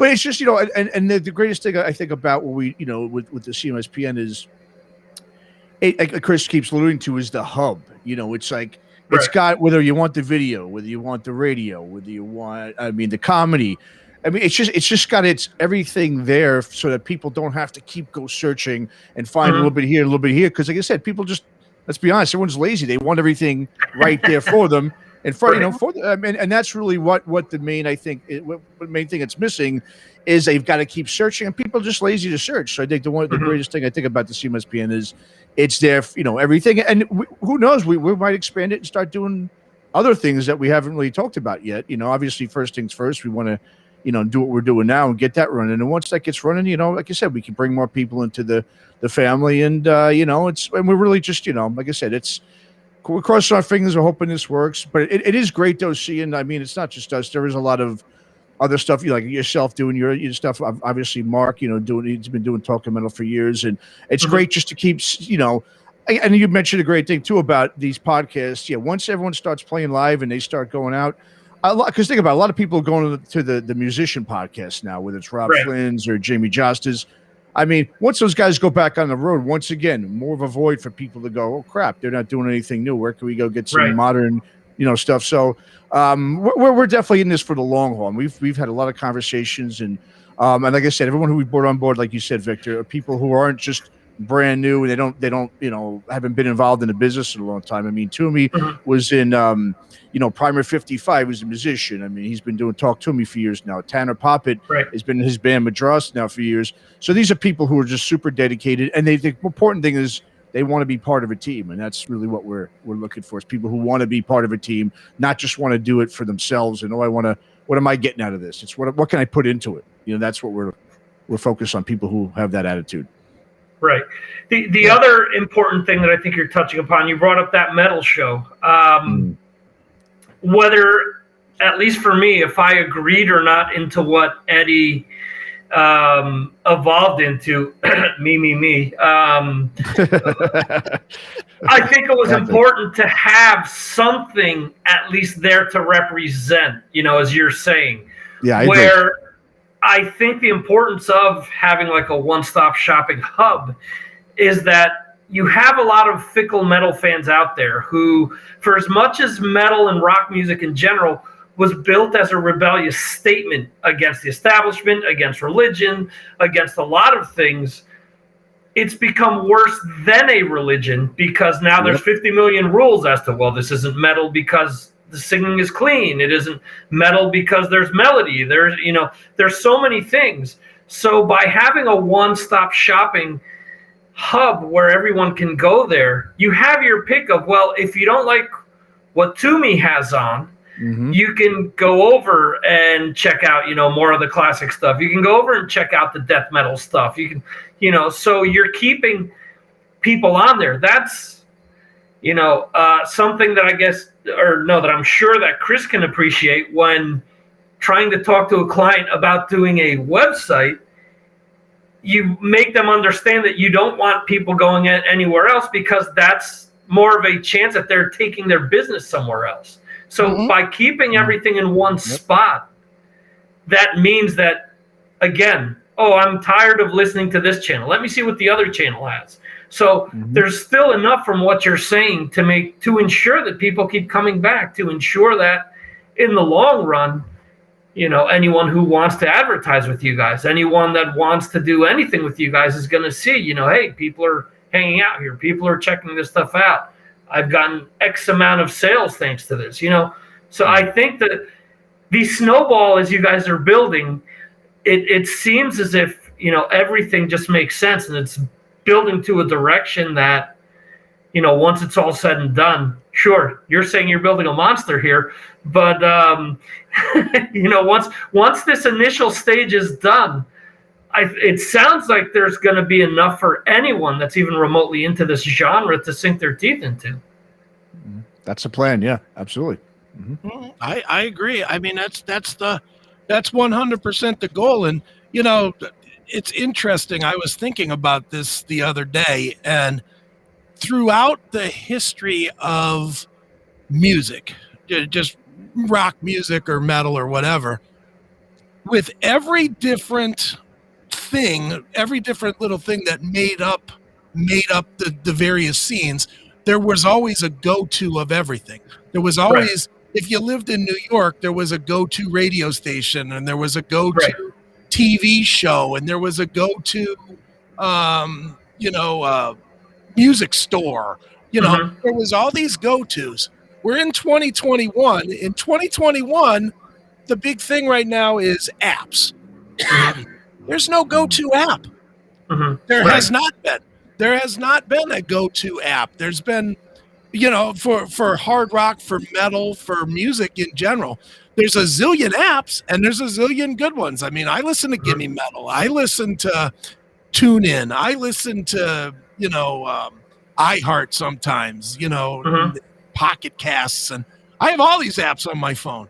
it's just, and the greatest thing I think about what we, with the CMSPN is, Chris keeps alluding to, is the hub. It's like, it's got, whether you want the video, whether you want the radio, whether you want, the comedy. It's just got everything there so that people don't have to keep searching and find a little bit here, a little bit here. Because like I said, people just, let's be honest, everyone's lazy. They want everything right there for them. And and that's really what the main, I think, what the main thing that's missing is they've got to keep searching, and people are just lazy to search. So I think the greatest thing I think about the CMSPN is it's there, everything. And who knows, we might expand it and start doing other things that we haven't really talked about yet. Obviously, first things first, we want to, do what we're doing now and get that running. And once that gets running, like I said, we can bring more people into the family. And, and we're really just, like I said, we're crossing our fingers. We're hoping this works. But it is great, though, seeing, it's not just us. There is a lot of other stuff, like yourself doing your stuff. Obviously, Mark, he's been doing Talking Metal for years. And it's great just to keep, and you mentioned a great thing, too, about these podcasts. Yeah, once everyone starts playing live and they start going out, because think about it, a lot of people are going to the musician podcast now, whether it's Rob Flynn's or Jamie Josta's. Once those guys go back on the road, once again, more of a void for people to go, oh crap, they're not doing anything new. Where can we go get some modern, stuff? So we're definitely in this for the long haul. And we've had a lot of conversations, and like I said, everyone who we brought on board, like you said, Victor, are people who aren't just brand new and they don't haven't been involved in the business in a long time. Toomey was in Primer 55 was a musician. He's been doing Talk to Me for years now. Tanner Poppet has been in his band Madras now for years. So these are people who are just super dedicated, and the important thing is they want to be part of a team, and that's really what we're looking for, is people who want to be part of a team, not just want to do it for themselves and what am I getting out of this? It's what can I put into it? That's what we're focused on, people who have that attitude. Right. The other important thing that I think you're touching upon, you brought up that metal show. Whether, at least for me, if I agreed or not into what Eddie evolved into, me. I think it was important to have something at least there to represent, as you're saying. Yeah, I agree. I think the importance of having like a one-stop shopping hub is that you have a lot of fickle metal fans out there who, for as much as metal and rock music in general was built as a rebellious statement against the establishment, against religion, against a lot of things, it's become worse than a religion, because now there's 50 million rules as to, well, this isn't metal because the singing is clean. It isn't metal because there's melody. There's so many things. So by having a one-stop shopping hub where everyone can go there, you have your pick of, well, if you don't like what Toomey has on, you can go over and check out, more of the classic stuff. You can go over and check out the death metal stuff. You can, so you're keeping people on there. That's, something that I guess, that I'm sure that Chris can appreciate when trying to talk to a client about doing a website. You make them understand that you don't want people going anywhere else, because that's more of a chance that they're taking their business somewhere else. So by keeping everything in one spot, that means that, again, I'm tired of listening to this channel. Let me see what the other channel has. So there's still enough from what you're saying to ensure that people keep coming back, to ensure that in the long run, anyone who wants to advertise with you guys, anyone that wants to do anything with you guys is going to see, hey, people are hanging out here. People are checking this stuff out. I've gotten X amount of sales thanks to this, So I think that the snowball, as you guys are building, it seems as if, everything just makes sense, and it's building to a direction that, once it's all said and done, sure, you're saying you're building a monster here, but once this initial stage is done, it sounds like there's going to be enough for anyone that's even remotely into this genre to sink their teeth into. That's the plan. Yeah, absolutely. Mm-hmm. I agree. I mean, that's 100% the goal. And, it's interesting. I was thinking about this the other day, and throughout the history of music, just rock music or metal or whatever, with every different thing, every different little thing that made up the various scenes, there was always a go-to of everything. There was always, if you lived in New York, there was a go-to radio station, and there was a go-to TV show, and there was a go-to, music store. There was all these go-tos. We're in 2021. In 2021, the big thing right now is apps. There's no go-to app. There has not been. There has not been a go-to app. There's been, for hard rock, for metal, for music in general, there's a zillion apps, and there's a zillion good ones. I mean, I listen to Gimme Metal. I listen to TuneIn. I listen to, iHeart sometimes, Pocket Casts, and I have all these apps on my phone.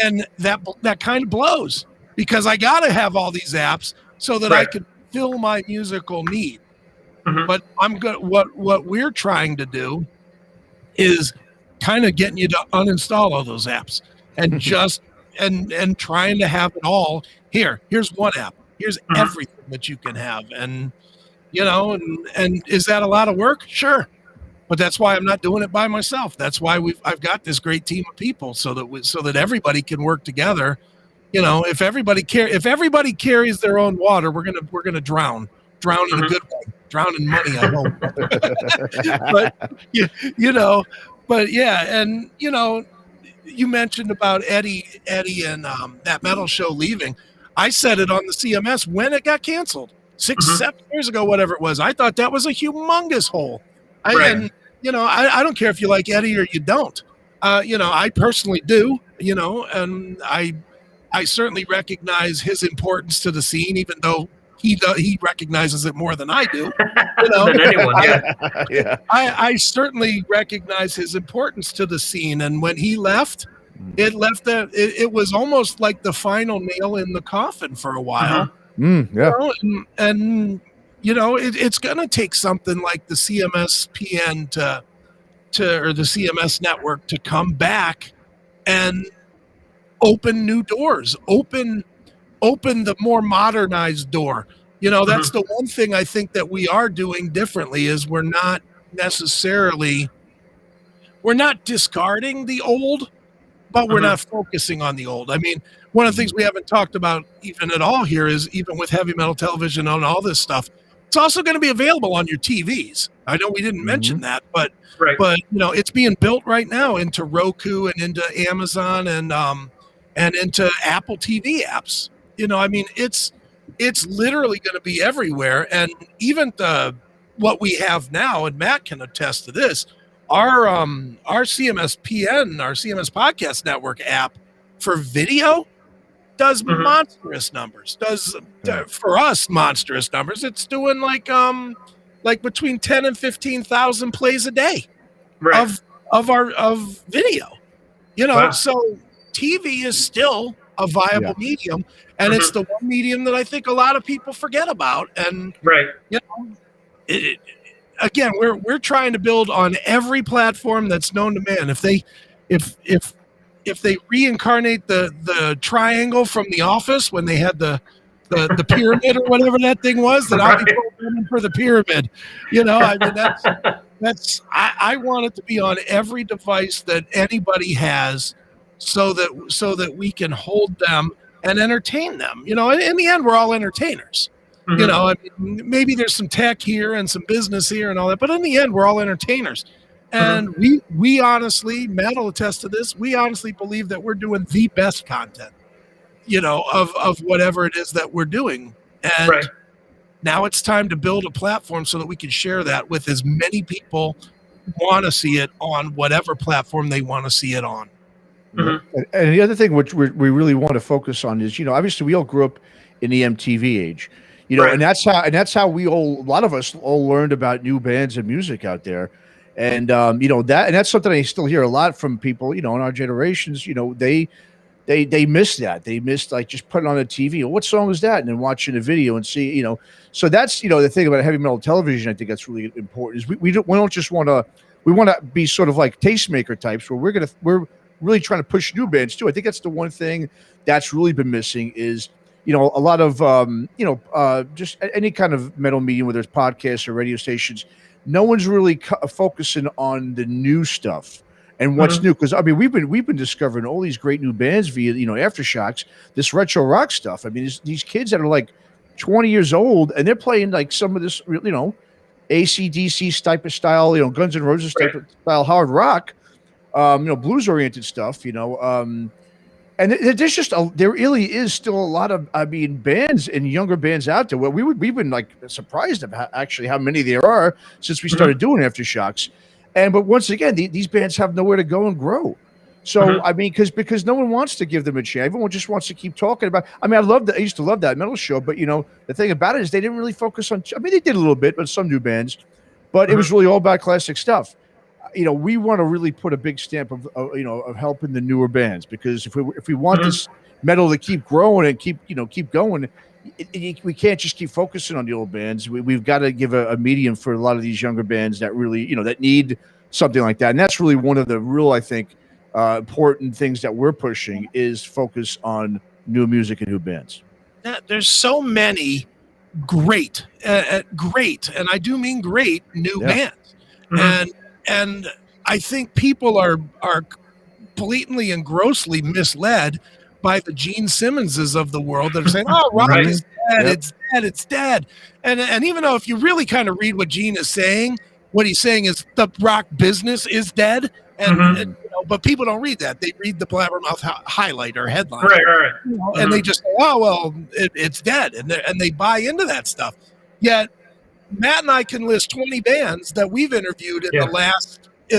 And that kind of blows, because I got to have all these apps so that I can fill my musical need. But what we're trying to do is kind of getting you to uninstall all those apps and just and trying to have it all here. Here's one app. Here's everything that you can have. And and is that a lot of work? Sure. But that's why I'm not doing it by myself. That's why I've got this great team of people so that everybody can work together. If everybody carries their own water, we're gonna drown in a good way, drown in money, I hope. But yeah, and you mentioned about Eddie and that metal show leaving. I said it on the CMS when it got canceled 6-7 years ago, whatever it was. I thought that was a humongous hole. I don't care if you like Eddie or you don't. I personally do. And I certainly recognize his importance to the scene, even though he recognizes it more than I do. Than anyone, yeah. I certainly recognize his importance to the scene, and when he left, it was almost like the final nail in the coffin for a while. It's going to take something like the CMSPN or the CMS network to come back and open new doors, open the more modernized door. That's the one thing I think that we are doing differently is we're not discarding the old, but we're not focusing on the old. I mean, one of the things we haven't talked about even at all here is, even with heavy metal television and all this stuff, it's also going to be available on your TVs. I know we didn't mention that, but it's being built right now into Roku and into Amazon and into Apple TV apps. It's literally going to be everywhere. And even what we have now, and Matt can attest to this, our CMSPN, our CMS Podcast Network app for video does monstrous numbers. For us monstrous numbers. It's doing like between 10 and 15,000 plays a day of video. So TV is still a viable medium, and it's the one medium that I think a lot of people forget about. And again, we're trying to build on every platform that's known to man. If they reincarnate the triangle from The Office when they had the pyramid or whatever that thing was, that I'll be programming for the pyramid. I want it to be on every device that anybody has, so that we can hold them and entertain them. In the end, we're all entertainers. Maybe there's some tech here and some business here and all that, but in the end, we're all entertainers. And we honestly, Matt will attest to this, we honestly believe that we're doing the best content, of whatever it is that we're doing. And Now it's time to build a platform so that we can share that with as many people who want to see it on whatever platform they want to see it on. Mm-hmm. And the other thing which we really want to focus on is, obviously we all grew up in the MTV age, Right. and that's how a lot of us all learned about new bands and music out there. And that's something I still hear a lot from people, in our generations. They miss that. They miss like just putting on a TV. What song is that? And then watching a video and see, So that's the thing about heavy metal television. I think that's really important. Is we don't just want to. We want to be sort of like tastemaker types where we're really trying to push new bands too. I think that's the one thing that's really been missing is a lot of just any kind of metal medium, whether it's podcasts or radio stations. No one's really focusing on the new stuff and what's new, because we've been discovering all these great new bands via Aftershocks, this retro rock stuff. I mean, these kids that are like 20 years old and they're playing like some of this AC/DC type of style, Guns N' Roses type of style hard rock, blues oriented stuff, and there's just there really is still a lot of bands and younger bands out there. Well, we've been like surprised about how many there are since we started doing Aftershocks. But once again, these bands have nowhere to go and grow. So because no one wants to give them a chance. Everyone just wants to keep talking about. I used to love that metal show, but the thing about it is they didn't really focus on. They did a little bit, but some new bands, but it was really all about classic stuff. We want to really put a big stamp of helping the newer bands, because if we want this metal to keep growing and keep going, we can't just keep focusing on the old bands. We've got to give a medium for a lot of these younger bands that really that need something like that. And that's really one of the real, I think, important things that we're pushing is focus on new music and new bands. There's so many great, and I do mean great new bands, and I think people are blatantly and grossly misled by the Gene Simmonses of the world that are saying, "Oh, rock is dead. It's dead." And even though if you really kind of read what Gene is saying, what he's saying is the rock business is dead. But people don't read that. They read the Blabbermouth highlight or headline, right. And they just say, "Oh, well, it's dead," and they buy into that stuff. Yet Matt and I can list 20 bands that we've interviewed in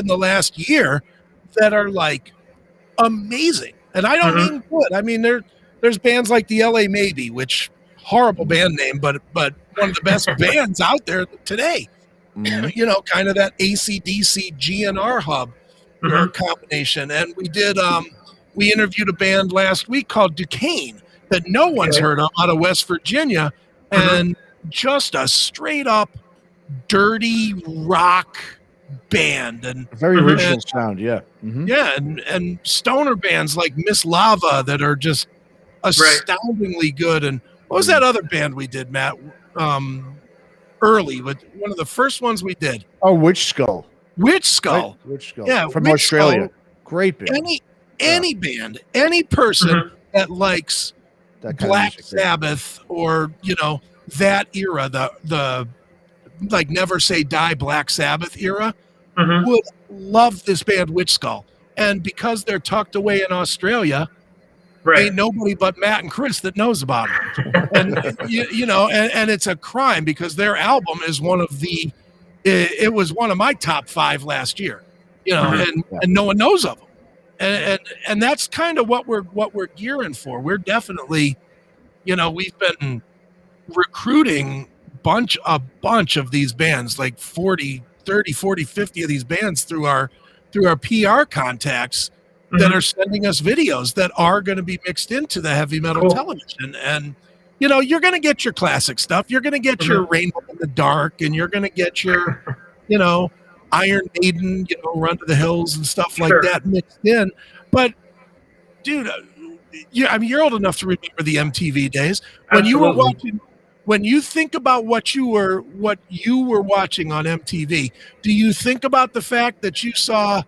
the last year that are like amazing, and I don't mean good. I mean there's bands like the LA Maybe, which horrible band name, but one of the best bands out there today. Kind of that AC/DC GNR hub. Combination. And we interviewed a band last week called Duquesne that no one's heard of out of West Virginia, and just a straight up dirty rock band and very original sound. And stoner bands like Miss Lava that are just astoundingly good. And what was that other band we did, Matt? Early, with one of the first ones we did. Oh, Witch Skull. Witch Skull. Yeah, from Australia. Skull. Great band. Any band, any person that likes that kind Black of music, Sabbath or that era, the like Never Say Die Black Sabbath era, would love this band Witch Skull. And because they're tucked away in Australia, ain't nobody but Matt and Chris that knows about them. And and it's a crime because their album is one of the. It was one of my top 5 last year, and no one knows of them, and that's kind of what we're gearing for. We're definitely, we've been recruiting a bunch of these bands, like 30, 40, 50 of these bands through our PR contacts that are sending us videos that are going to be mixed into the heavy metal television. And you're going to get your classic stuff. You're going to get your Rainbow in the Dark, and you're going to get your, Iron Maiden, Run to the Hills and stuff like that mixed in. But, dude, you're old enough to remember the MTV days when you were watching. When you think about what you were watching on MTV, do you think about the fact that you saw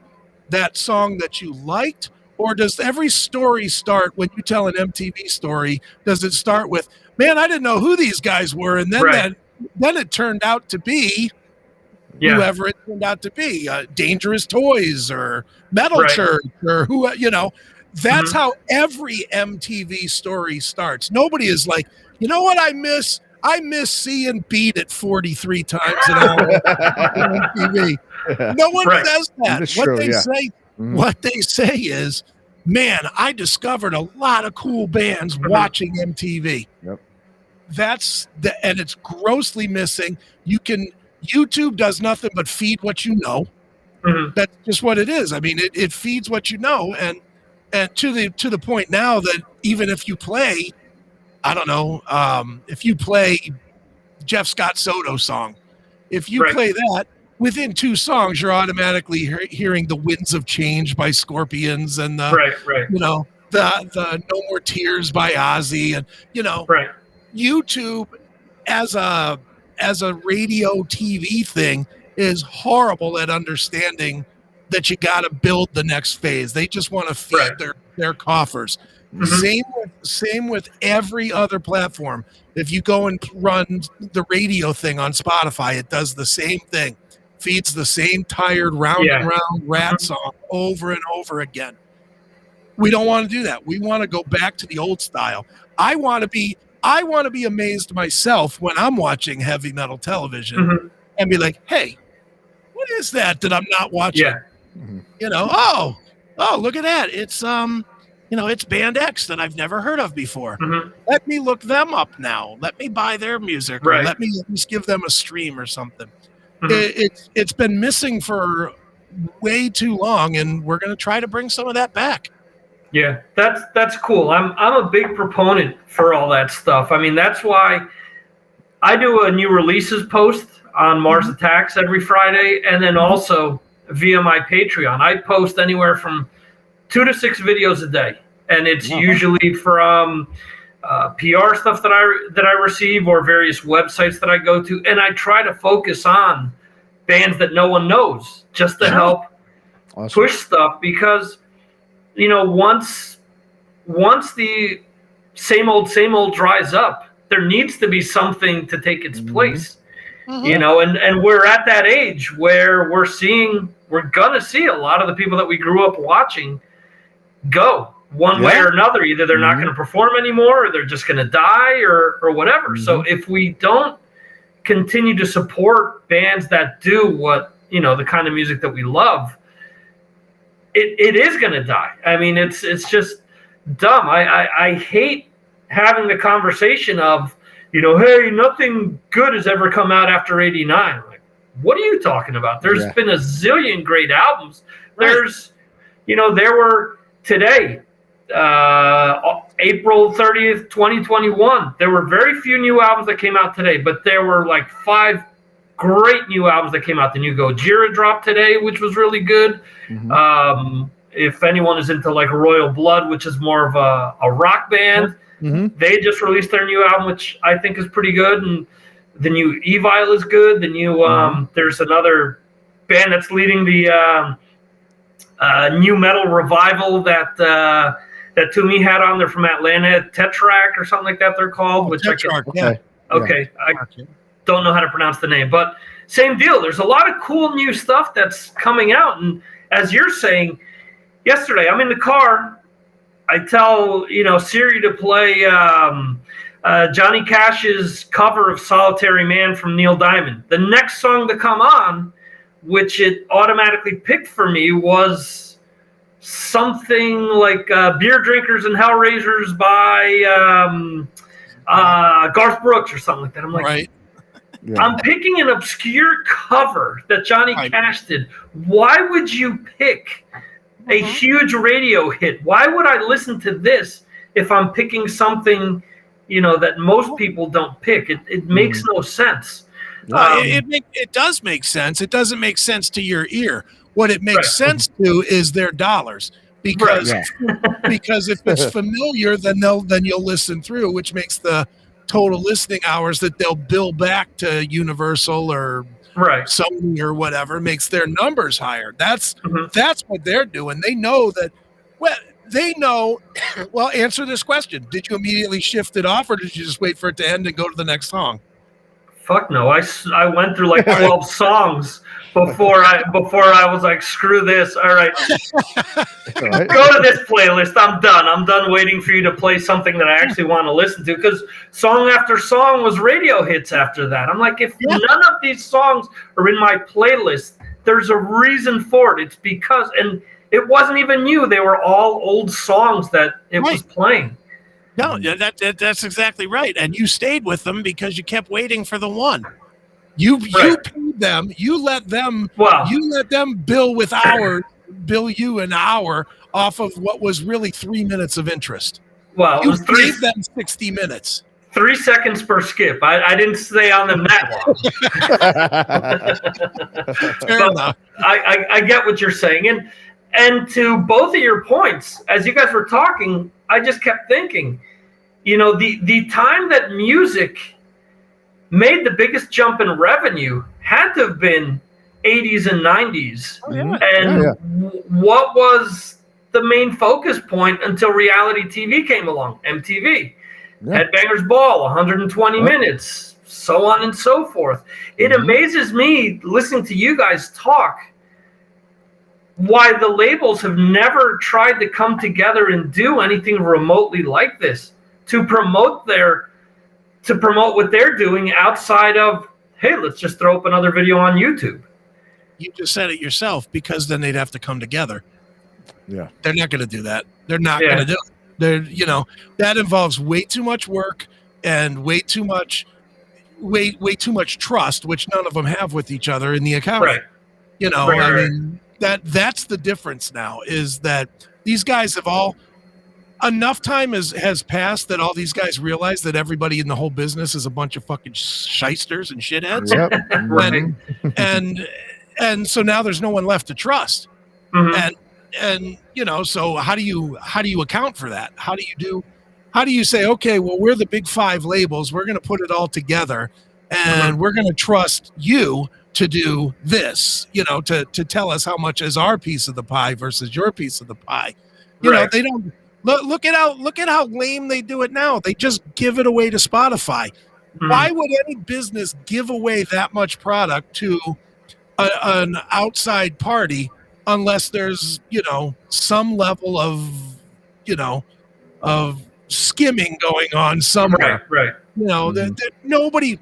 that song that you liked? Or does every story start when you tell an MTV story? Does it start with, man, I didn't know who these guys were, and then then it turned out to be whoever it turned out to be, Dangerous Toys or Metal Church or who That's how every MTV story starts. Nobody is like, you know what I miss? I miss seeing Beat at 43 times an hour on TV. No one says that. That's true, What they say is, man, I discovered a lot of cool bands watching MTV. Yep. And it's grossly missing. YouTube does nothing but feed what you know. That's just what it is. I mean, it feeds what you know, and to the point now that even if you play, I don't know, if you play Jeff Scott Soto song, if you play that, within 2 songs, you're automatically hearing the Winds of Change by Scorpions and the No More Tears by Ozzy, and YouTube as a radio TV thing is horrible at understanding that you got to build the next phase. They just want to feed their coffers. Same with every other platform. If you go and run the radio thing on Spotify, it does the same thing. Feeds the same tired round and round rat song over and over again. We don't want to do that. We want to go back to the old style. I want to be amazed myself when I'm watching heavy metal television and be like, hey, what is that I'm not watching? Oh, look at that. It's it's Band X that I've never heard of before. Let me look them up now. Let me buy their music, or let me at least give them a stream or something. It's been missing for way too long, and we're going to try to bring some of that back. Yeah, that's cool. I'm a big proponent for all that stuff. I mean, that's why I do a new releases post on Mars Attacks every Friday, and then also via my Patreon. I post anywhere from 2 to 6 videos a day, and it's usually from PR stuff that I receive or various websites that I go to, and I try to focus on bands that no one knows just to help push stuff, because once the same old dries up, there needs to be something to take its place. And we're at that age where we're gonna see a lot of the people that we grew up watching go one way or another. Either they're not going to perform anymore, or they're just going to die, or whatever. So if we don't continue to support bands that do what, the kind of music that we love, it is going to die. I mean, it's just dumb. I hate having the conversation of, hey, nothing good has ever come out after 89. Like, what are you talking about? There's been a zillion great albums. There's, there were today, April 30th, 2021, there were very few new albums that came out today, but there were like 5 great new albums that came out. The new Gojira dropped today, which was really good. If anyone is into like Royal Blood, which is more of a rock band, they just released their new album, which I think is pretty good. And the new Evil is good. The new there's another band that's leading the new metal revival that Toomey had on. They're from Atlanta, Tetrarch or something like that they're called. I don't know how to pronounce the name, but same deal. There's a lot of cool new stuff that's coming out. And as you're saying, yesterday I'm in the car, I tell Siri to play Johnny Cash's cover of Solitary Man from Neil Diamond. The next song to come on, which it automatically picked for me, was something like Beer Drinkers and Hellraisers by Garth Brooks or something like that. I'm like, I'm picking an obscure cover that Johnny Cash did. Why would you pick a huge radio hit? Why would I listen to this if I'm picking something, that most people don't pick? It makes no sense. It does make sense. It doesn't make sense to your ear. What it makes sense to is their dollars, because if it's familiar, then you'll listen through, which makes the total listening hours that they'll bill back to Universal or Sony or whatever, makes their numbers higher. That's what they're doing. They know that. Well, answer this question: did you immediately shift it off, or did you just wait for it to end and go to the next song? fuck no. I went through like 12 songs before I was like, screw this. All right. Go to this playlist. I'm done waiting for you to play something that I actually want to listen to, because song after song was radio hits after that. I'm like, if none of these songs are in my playlist, there's a reason for it. It's because, and it wasn't even new. They were all old songs that it was playing. No, that's exactly right. And you stayed with them because you kept waiting for the one. You paid them. You let them bill you an hour off of what was really 3 minutes of interest. Well, you gave them 60 minutes. 3 seconds per skip. I didn't stay on them that long. Fair enough. I get what you're saying. And to both of your points, as you guys were talking, I just kept thinking, the time that music made the biggest jump in revenue had to have been 80s and 90s. Oh, yeah. And what was the main focus point until reality TV came along? MTV. Headbangers Ball, 120 minutes, so on and so forth. It amazes me, listening to you guys talk, why the labels have never tried to come together and do anything remotely like this to promote what they're doing outside of, hey, let's just throw up another video on YouTube. You just said it yourself, because then they'd have to come together. Yeah. They're not going to do that. They're not going to do it. That involves way too much work and way too much trust, which none of them have with each other in the account. Right. I mean, that's the difference now, is that these guys have all, enough time has passed that all these guys realize that everybody in the whole business is a bunch of fucking shysters and shitheads. Yep. And so now there's no one left to trust. And so how do you account for that? How do you say, okay, well, we're the big five labels, we're going to put it all together, and we're going to trust you to do this, to tell us how much is our piece of the pie versus your piece of the pie. They don't look at how lame they do it now. They just give it away to Spotify. Why would any business give away that much product to an outside party unless there's, some level of skimming going on somewhere? Right. Nobody,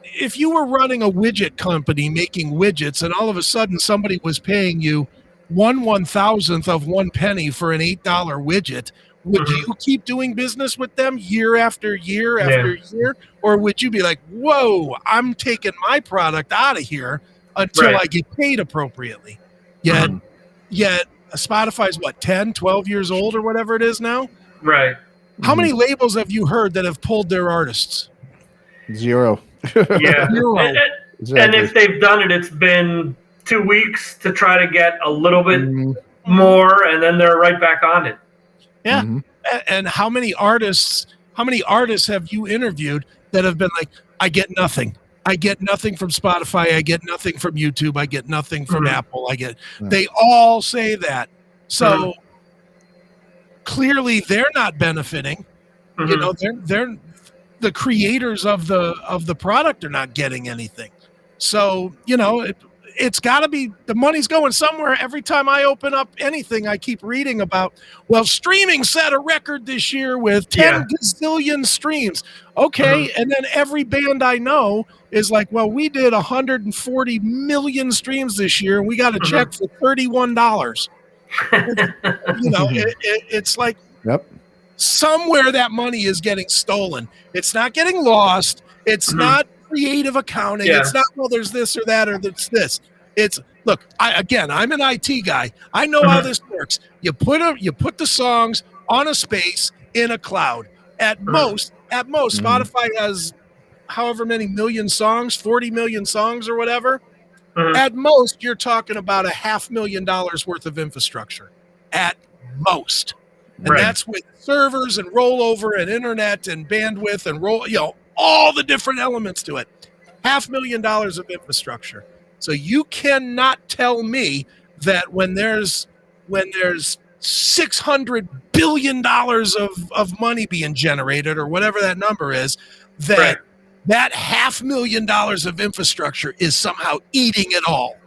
if you were running a widget company making widgets and all of a sudden somebody was paying you 1/1000th of 1 penny for an $8 widget, would you keep doing business with them year after year after year? Or would you be like, whoa, I'm taking my product out of here until I get paid appropriately? Yet Spotify's 10, 12 years old or whatever it is now? Right. How many labels have you heard that have pulled their artists? Zero. Yeah. And if they've done it, it's been 2 weeks to try to get a little bit more, and then they're right back on it. Yeah. And how many artists have you interviewed that have been like, I get nothing. I get nothing from Spotify. I get nothing from YouTube. I get nothing from Apple. They all say that. So clearly they're not benefiting. They're the creators of the product are not getting anything. So, it's got to be, the money's going somewhere. Every time I open up anything, I keep reading about, well, streaming set a record this year with 10 gazillion streams. Okay. And then every band I know is like, well, we did 140 million streams this year and we got a check for $31. It's like, somewhere that money is getting stolen. It's not getting lost. It's not creative accounting. It's not, well, there's this or that or there's this. It's, look, I'm an IT guy. I know how this works. You put the songs on a space in a cloud. At most, Spotify has however many million songs, 40 million songs or whatever. At most, you're talking about $500,000 worth of infrastructure. At most. And that's with servers and rollover and internet and bandwidth and all the different elements to it. $500,000 of infrastructure. So you cannot tell me that when there's $600 billion of money being generated or whatever that number is, that that $500,000 of infrastructure is somehow eating it all.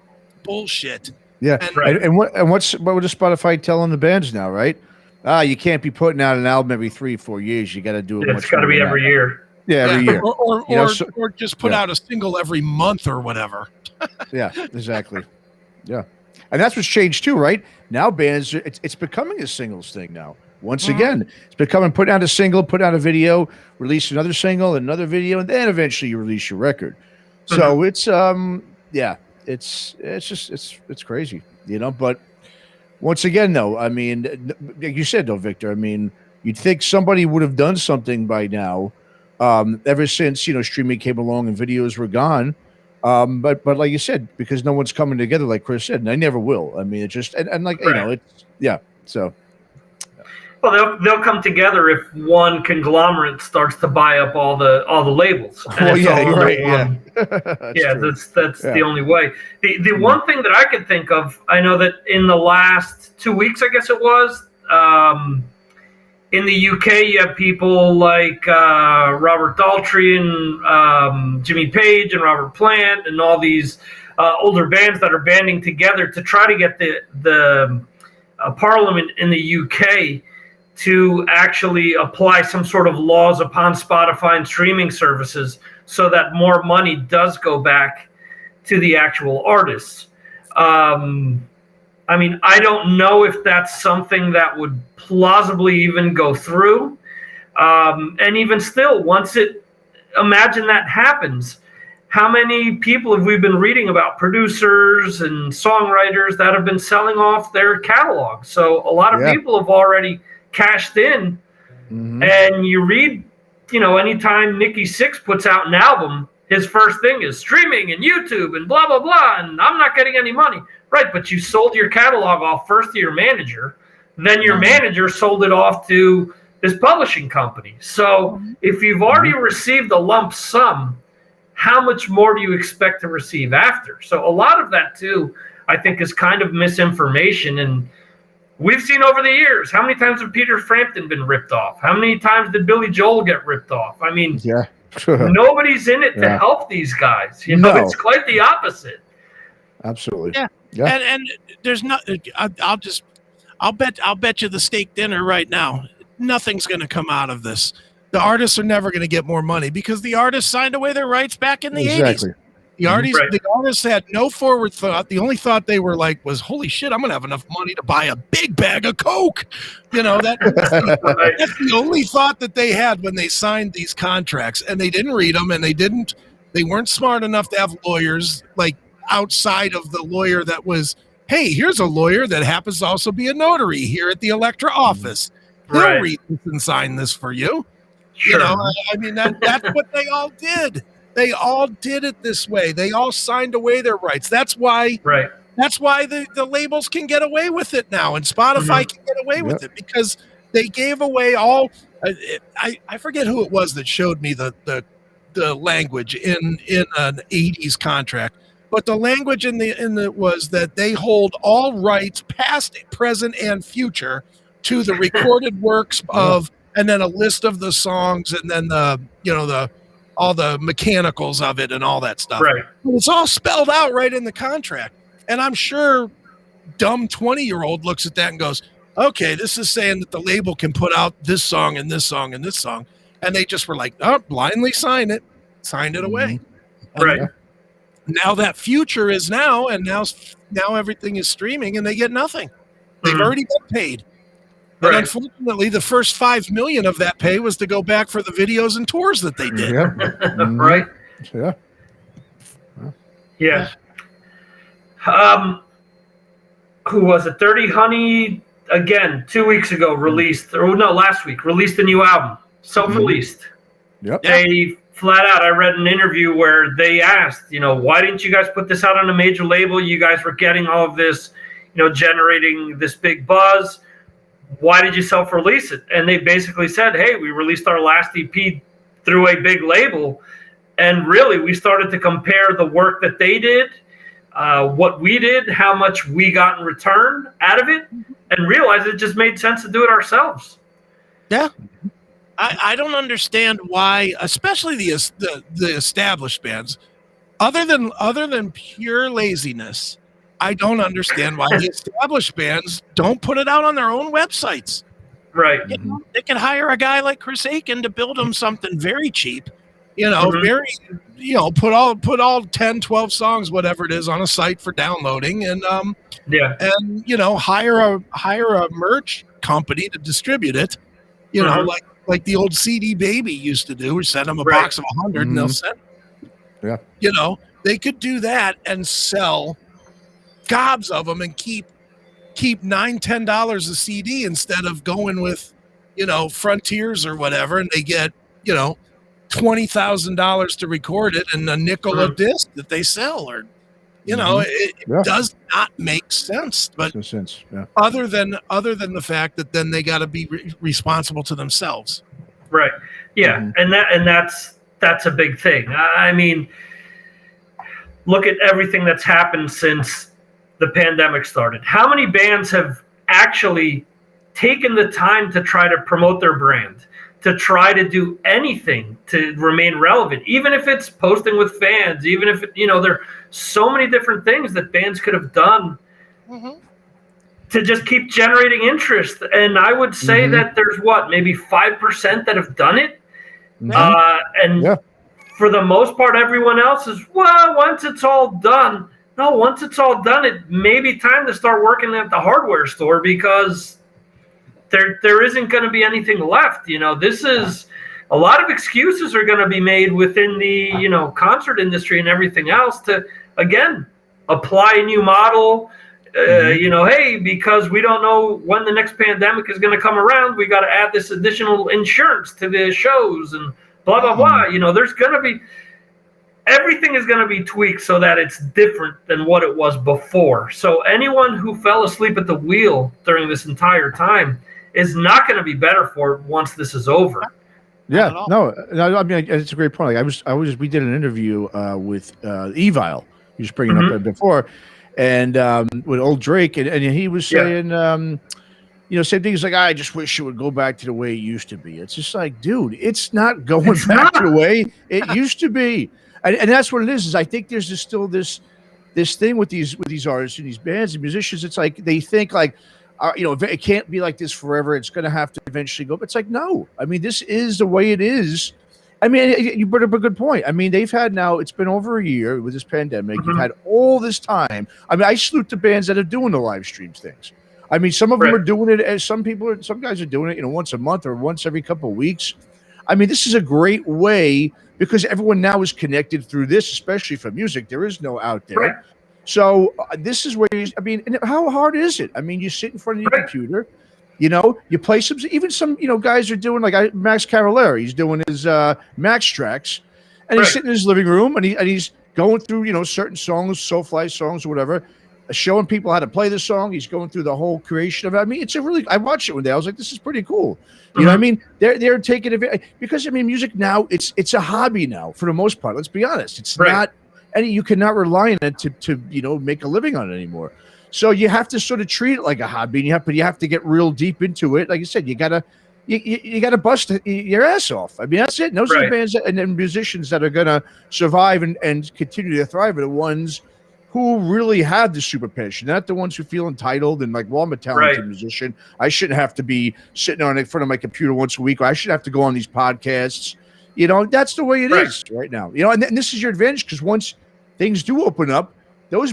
Bullshit. Yeah. And what would Spotify telling the bands now, right? You can't be putting out an album every 3-4 years. You got to do it. It's got to be every year. Yeah, every year. Or just put out a single every month or whatever. Yeah, exactly. Yeah. And that's what's changed too, right? Now bands, it's becoming a singles thing now. Once again, it's becoming put out a single, put out a video, release another single, another video, and then eventually you release your record. So it's it's crazy, you know. But once again, though, I mean, like you said, though, Victor, I mean, you'd think somebody would have done something by now, ever since streaming came along and videos were gone. But like you said, because no one's coming together, like Chris said, and I never will. I mean, it just and like it's so. Well, they'll come together if one conglomerate starts to buy up all the labels. Well, yeah, you're right. That's the only way. The one thing that I could think of, I know that in the last 2 weeks, I guess it was, in the UK, you have people like Robert Daltrey and Jimmy Page and Robert Plant and all these older bands that are banding together to try to get the Parliament in the UK to actually apply some sort of laws upon Spotify and streaming services so that more money does go back to the actual artists. I mean, I don't know if that's something that would plausibly even go through. And even still, imagine that happens. How many people have we been reading about, producers and songwriters that have been selling off their catalog? So a lot of people have already cashed in. And you read, anytime Nikki Sixx puts out an album, his first thing is streaming and YouTube and blah, blah, blah, and I'm not getting any money. Right, but you sold your catalog off first to your manager, then your manager sold it off to this publishing company. So if you've already received a lump sum, how much more do you expect to receive after? So a lot of that, too, I think is kind of misinformation. And we've seen over the years, how many times have Peter Frampton been ripped off? How many times did Billy Joel get ripped off? I mean, nobody's in it to help these guys. It's quite the opposite. Absolutely. Yeah. And there's not. I'll bet you the steak dinner right now. Nothing's going to come out of this. The artists are never going to get more money because the artists signed away their rights back in the 80s. The artists had no forward thought. The only thought they were like was, "Holy shit, I'm going to have enough money to buy a big bag of Coke." That's the only thought that they had when they signed these contracts, and they didn't read them, and they weren't smart enough to have lawyers like outside of the lawyer that was, hey, here's a lawyer that happens to also be a notary here at the Electra office. They'll read this and sign this for you. Sure. I mean, that's what they all did. They all did it this way. They all signed away their rights. That's why the labels can get away with it now, and Spotify can get away with it because they gave away all. I forget who it was that showed me the language in an 80s contract. But the language in the was that they hold all rights, past, present, and future, to the recorded works of, and then a list of the songs, and then all the mechanicals of it and all that stuff. Right. It's all spelled out right in the contract, and I'm sure dumb 20-year-old looks at that and goes, "Okay, this is saying that the label can put out this song and this song and this song," and they just were like, "Oh, blindly signed it away." Right. Now that future is now, and now everything is streaming, and they get nothing. They've already been paid. But unfortunately, the first $5 million of that pay was to go back for the videos and tours that they did. Right. Yeah. Who was it? 30 Honey, again, 2 weeks ago last week, released a new album, self-released. Yep. They flat out, I read an interview where they asked, why didn't you guys put this out on a major label? You guys were getting all of this, generating this big buzz. Why did you self-release it? And they basically said, hey, we released our last EP through a big label. And really, we started to compare the work that they did, what we did, how much we got in return out of it, and realized it just made sense to do it ourselves. Yeah. I don't understand why, especially the established bands, other than pure laziness. I don't understand why the established bands don't put it out on their own websites. Right. You know, they can hire a guy like Chris Akin to build them something very cheap. You know, very, you know, put all 10, 12 songs, whatever it is, on a site for downloading, and and you know, hire a merch company to distribute it. You know, like the old CD Baby used to do. We send them a box of 100, and they'll send. Yeah. You know, they could do that and sell gobs of them and keep $9-10 a CD instead of going with, you know, Frontiers or whatever, and they get, you know, $20,000 to record it and a nickel a disc that they sell, or you know, it does not make sense. But other than the fact that then they got to be responsible to themselves. Right. Yeah, and that's a big thing. I mean, look at everything that's happened since the pandemic started. How many bands have actually taken the time to try to promote their brand, to try to do anything to remain relevant, even if it's posting with fans, even if, you know, there are so many different things that bands could have done to just keep generating interest. And I would say that there's maybe 5% that have done it. For the most part, everyone else is, well, once it's all done. No, once it's all done, it may be time to start working at the hardware store, because there isn't going to be anything left. You know, this is a lot of excuses are going to be made within the, you know, concert industry and everything else to, again, apply a new model. You know, hey, because we don't know when the next pandemic is going to come around, we got to add this additional insurance to the shows and blah, blah, blah. You know, there's going to be, everything is going to be tweaked so that it's different than what it was before. So anyone who fell asleep at the wheel during this entire time is not going to be better for it once this is over. Yeah, no, I mean, it's a great point. Like we did an interview with Evil. He was bringing up before, and with old Drake, and he was saying, you know, same thing. He's like, I just wish it would go back to the way it used to be. It's just like, dude, it's not going back to the way it used to be. And that's what it is I think there's still this thing with these artists and these bands and musicians. It's like they think like, you know, it can't be like this forever. It's going to have to eventually go. But it's like, no. I mean, this is the way it is. I mean, you brought up a good point. I mean, they've had now, it's been over a year with this pandemic. You've had all this time. I mean, I salute the bands that are doing the live streams things. I mean, some of them are doing it, as some guys are doing it, you know, once a month or once every couple of weeks. I mean, this is a great way, because everyone now is connected through this, especially for music. There is no out there. Right. So this is where I mean, and how hard is it? I mean, you sit in front of your computer, you know, you play even some, you know, guys are doing like Max Cavalera. He's doing his Max tracks, and he's sitting in his living room, and he's going through, you know, certain songs, Soulfly songs or whatever, showing people how to play the song. He's going through the whole creation of it. I mean, I watched it one day. I was like, this is pretty cool. You know what I mean? They're taking advantage, because I mean, music now, it's a hobby now for the most part. Let's be honest. It's not, and you cannot rely on it to you know, make a living on it anymore. So you have to sort of treat it like a hobby, and you have to get real deep into it. Like you said, you gotta bust your ass off. I mean, that's it. And those are the bands and musicians that are gonna survive and continue to thrive, are the ones who really have the super passion, not the ones who feel entitled and like, well, I'm a talented musician. I shouldn't have to be sitting in front of my computer once a week, or I should have to go on these podcasts. You know, that's the way it is right now. You know, and this is your advantage, because once things do open up, those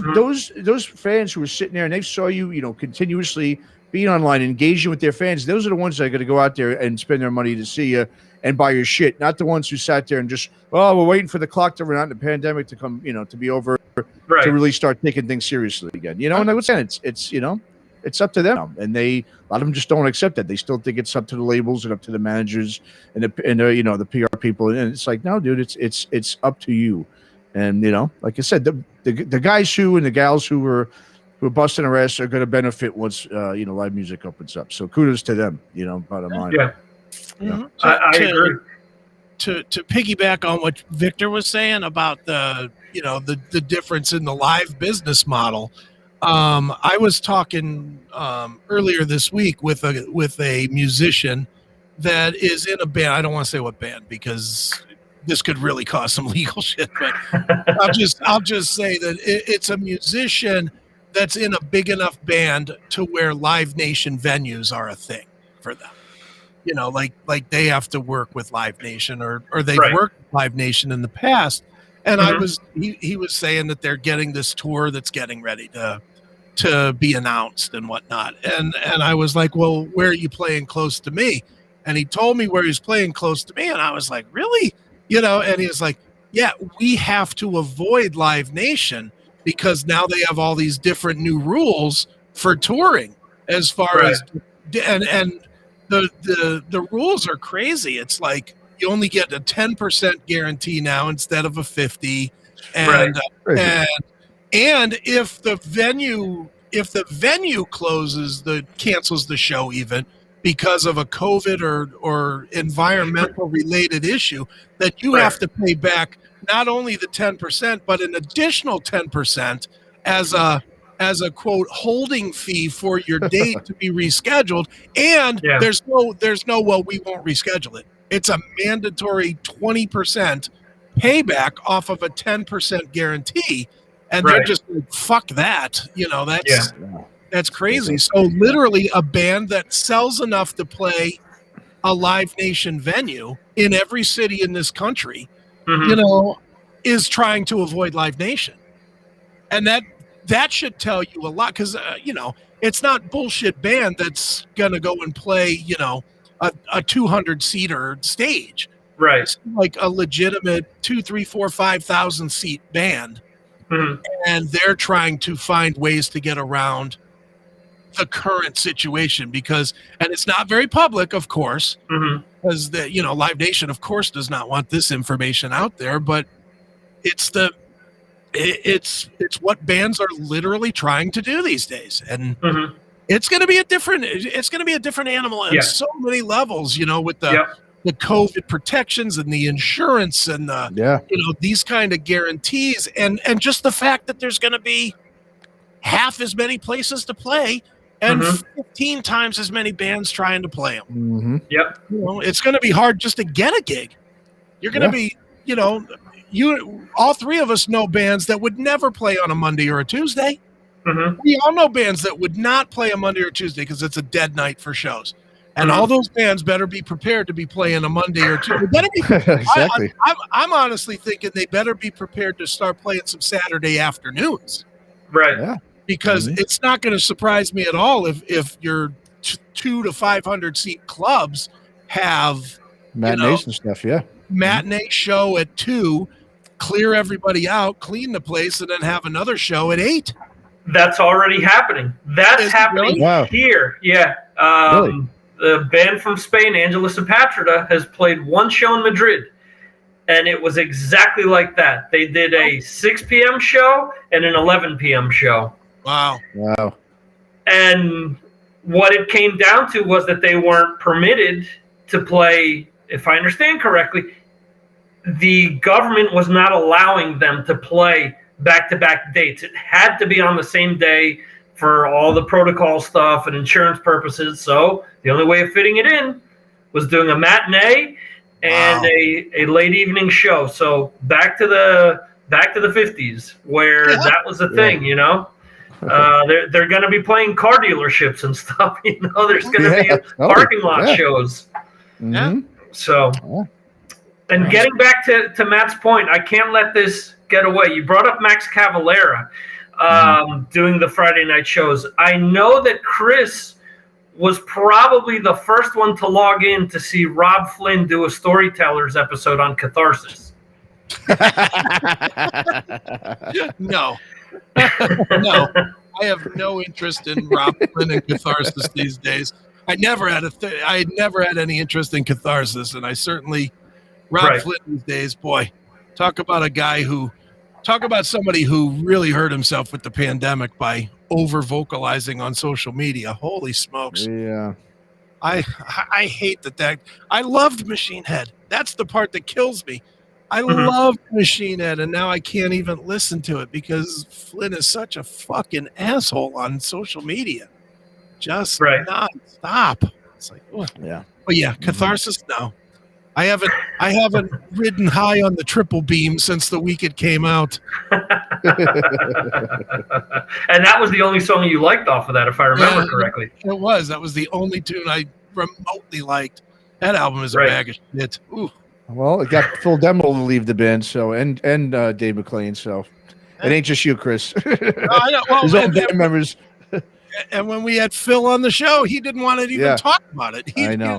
fans who are sitting there and they saw you, you know, continuously being online, engaging with their fans, those are the ones that are going to go out there and spend their money to see you and buy your shit, not the ones who sat there and just, oh, we're waiting for the clock to run out and the pandemic to come, you know, to be over, to really start taking things seriously again. You know, and I was saying, it's you know, it's up to them, and a lot of them just don't accept that. They still think it's up to the labels and up to the managers and the you know, the PR people, and it's like, no, dude, it's up to you. And you know, like I said, the guys who and the gals who are busting their ass are going to benefit once you know, live music opens up. So kudos to them. You know, bottom line. Yeah. I agree. To piggyback on what Victor was saying about the difference in the live business model, I was talking earlier this week with a musician that is in a band. I don't want to say what band because this could really cause some legal shit, but I'll just say that it's a musician that's in a big enough band to where Live Nation venues are a thing for them. You know, like they have to work with Live Nation or they've worked with Live Nation in the past. And he was saying that they're getting this tour that's getting ready to be announced and whatnot. And I was like, well, where are you playing close to me? And he told me where he's playing close to me. And I was like, really? You know, and he was like, yeah, we have to avoid Live Nation because now they have all these different new rules for touring as far as, and the rules are crazy. It's like you only get a 10% guarantee now instead of a 50. And, and if the venue closes, cancels the show even because of a COVID or environmental related issue, that you have to pay back not only the 10%, but an additional 10% as a quote holding fee for your date to be rescheduled. And there's no, well, we won't reschedule it. It's a mandatory 20% payback off of a 10% guarantee. And they're just like, fuck that. You know, that's crazy. So literally a band that sells enough to play a Live Nation venue in every city in this country, you know, is trying to avoid Live Nation. And that should tell you a lot because, you know, it's not bullshit band that's going to go and play, you know, a 200-seater stage. Right. It's like a legitimate 2,000, 3,000, 4,000, 5,000 seat band. And they're trying to find ways to get around the current situation because, and it's not very public, of course, because you know, Live Nation, of course, does not want this information out there, but it's what bands are literally trying to do these days. And it's going to be a different animal on so many levels, you know, with the COVID protections and the insurance and you know, these kind of guarantees and just the fact that there's going to be half as many places to play and 15 times as many bands trying to play them. You know, it's going to be hard just to get a gig. You're going to be, you know, all three of us know bands that would never play on a Monday or a Tuesday. We all know bands that would not play a Monday or Tuesday because it's a dead night for shows. And all those bands better be prepared to be playing a Monday or Tuesday. Better be, exactly. I'm honestly thinking they better be prepared to start playing some Saturday afternoons. Right. Yeah. Because it's not going to surprise me at all if your 200 to 500 seat clubs have matinees and stuff. Yeah. Matinee show at 2, clear everybody out, clean the place, and then have another show at 8. That's already happening. That's happening here. Yeah. Really? The band from Spain, Angelus and Patrida, has played one show in Madrid, and it was exactly like that. They did a 6 p.m. show and an 11 p.m. show. Wow. And what it came down to was that they weren't permitted to play, if I understand correctly, the government was not allowing them to play back-to-back dates. It had to be on the same day for all the protocol stuff and insurance purposes. So the only way of fitting it in was doing a matinee and a late evening show. So back to the 50s where that was the thing, you know. They're going to be playing car dealerships and stuff. You know, there's going to be parking lot shows. So, and getting back to Matt's point, I can't let this get away. You brought up Max Cavalera doing the Friday night shows. I know that Chris was probably the first one to log in to see Rob Flynn do a Storytellers episode on Catharsis. No. No. I have no interest in Rob Flynn and Catharsis these days. I never had any interest in Catharsis, and I certainly Rob Flynn these days, boy, talk about somebody who really hurt himself with the pandemic by over vocalizing on social media. Holy smokes. Yeah. I hate that. I loved Machine Head. That's the part that kills me. I loved Machine Head, and now I can't even listen to it because Flynn is such a fucking asshole on social media. Just non-stop. It's like, oh. Yeah. But yeah, Catharsis. No, I haven't ridden high on the triple beam since the week it came out. And that was the only song you liked off of that, if I remember correctly. It was. That was the only tune I remotely liked. That album is a bag of shit. Ooh. Well, it got Phil Demmel to leave the band, so and Dave McClain, so it ain't just you, Chris. I know. Well, his own band members. And when we had Phil on the show, he didn't want to even talk about it. I know.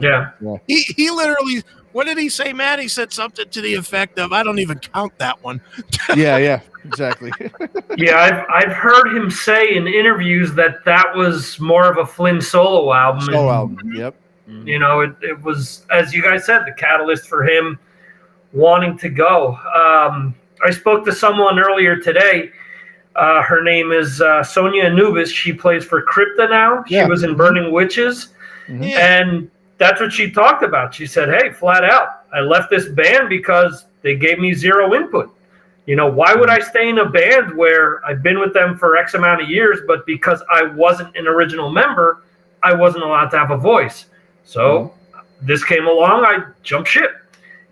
He literally, what did he say, Matt? He said something to the effect of, "I don't even count that one." yeah, exactly. Yeah, I've heard him say in interviews that was more of a Flynn solo album. Solo album. Yep. You know, it was, as you guys said, the catalyst for him wanting to go. I spoke to someone earlier today. Her name is Sonia Anubis. She plays for Crypta now. She was in Burning Witches. Mm-hmm. And that's what she talked about. She said, hey, flat out, I left this band because they gave me zero input. You know, why would I stay in a band where I've been with them for X amount of years, but because I wasn't an original member, I wasn't allowed to have a voice. So this came along, I jumped ship.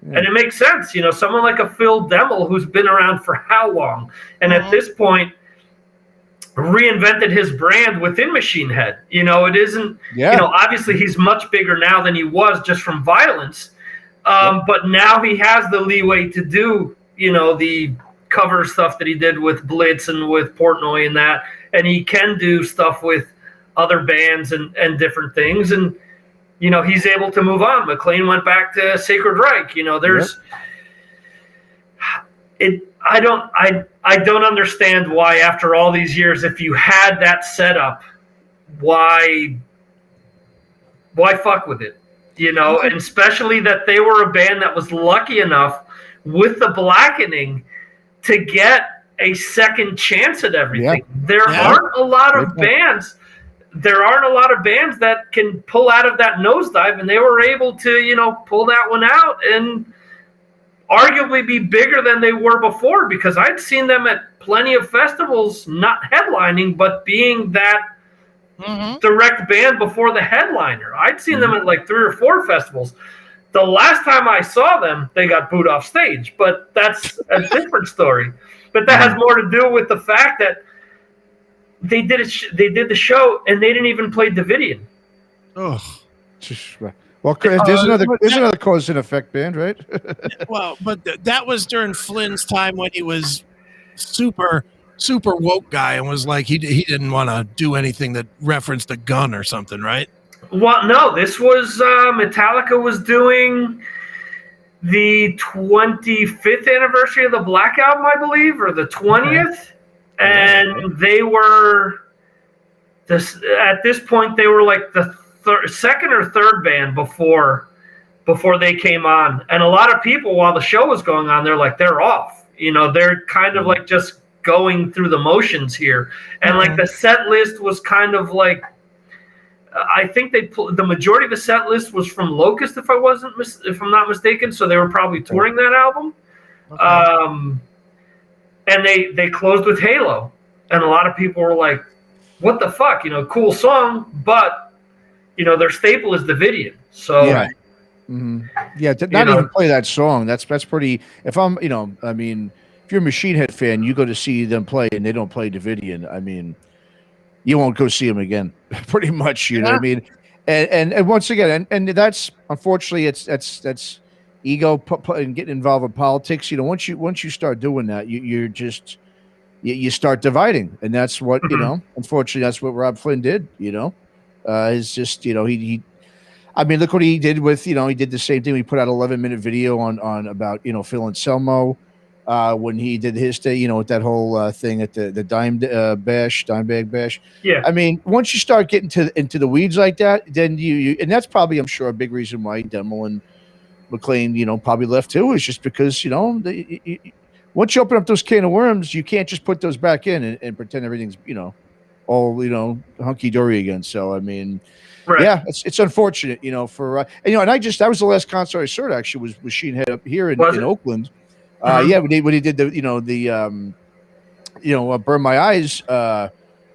Yeah. And it makes sense, you know, someone like a Phil Demmel who's been around for how long? And at this point, reinvented his brand within Machine Head. You know, it isn't, you know, obviously he's much bigger now than he was just from Violence. But now he has the leeway to do, you know, the cover stuff that he did with Blitz and with Portnoy and that. And he can do stuff with other bands and different things. And, you know, he's able to move on. McClain went back to Sacred Reich. You know, there's I don't understand why after all these years, if you had that setup, why fuck with it? You know, and especially that they were a band that was lucky enough with the Blackening to get a second chance at everything. There aren't a lot of bands. There aren't a lot of bands that can pull out of that nosedive, and they were able to, you know, pull that one out and arguably be bigger than they were before, because I'd seen them at plenty of festivals, not headlining, but being that direct band before the headliner. I'd seen them at like 3 or 4 festivals. The last time I saw them, they got booed off stage, but that's a different story. But that has more to do with the fact that they did the show and they didn't even play Davidian. Oh, well, there's another cause and effect band, right? Well, but that was during Flynn's time when he was super woke guy and was like he didn't want to do anything that referenced a gun or something, right? Well, no, this was Metallica was doing the 25th anniversary of the Black Album, I believe, or the 20th. And they were at this point they were like the second or third band before they came on. And a lot of people, while the show was going on, they're off. You know, they're kind of like just going through the motions here. And like the set list was kind of like, I think the majority of the set list was from Locust, if I'm not mistaken. So they were probably touring that album. Okay. And they closed with Halo, and a lot of people were like, "What the fuck?" You know, cool song, but you know their staple is Davidian. So not even play that song. That's pretty. If I'm, you know, I mean, if you're a Machine Head fan, you go to see them play, and they don't play Davidian. I mean, you won't go see them again. Pretty much, you know what I mean. And once again, and that's unfortunately that's ego and getting involved in politics. You know, once you start doing that, you start dividing, and that's what you know. Unfortunately, that's what Rob Flynn did. You know, is just, you know, he I mean, look what he did with, you know, he did the same thing. He put out an 11-minute video on about, you know, Phil Anselmo when he did his day, you know, with that whole thing at the Dimebag Bash. Yeah. I mean, once you start getting into the weeds like that, then you and that's probably, I'm sure, a big reason why Demmel and McClain, you know, probably left too, is just because, you know, once you open up those can of worms, you can't just put those back in and pretend everything's, you know, all, you know, hunky-dory again. So, I mean, right. Yeah, it's unfortunate, you know, for, and, you know, and that was the last concert I saw, actually, was Machine Head up here in Oakland. Yeah, when he did the, you know, Burn My Eyes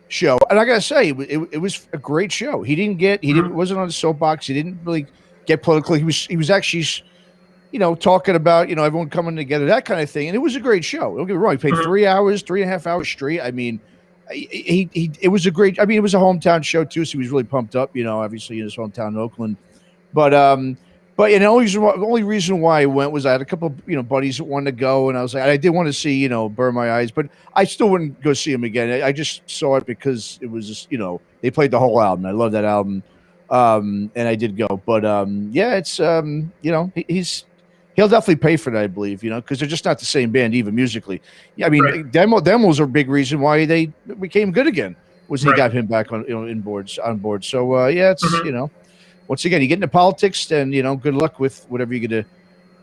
show, and I gotta say, it was a great show. Wasn't on the soapbox. He didn't really get political. He was actually, talking about everyone coming together, that kind of thing, and it was a great show. Don't get me wrong. He played 3.5 hours straight. I mean, it was a great. I mean, it was a hometown show too, so he was really pumped up. Obviously in his hometown in Oakland, but the only reason why I went was I had a couple of, buddies that wanted to go, and I was like, I did want to see, Burn My Eyes, but I still wouldn't go see him again. I just saw it because it was just, they played the whole album. I love that album. And I did go, but it's he'll definitely pay for that, I believe, because they're just not the same band even musically. Yeah, I mean, right. Demos are a big reason why they became good again. Was he got him back on board. So it's once again, you get into politics, then good luck with whatever you're gonna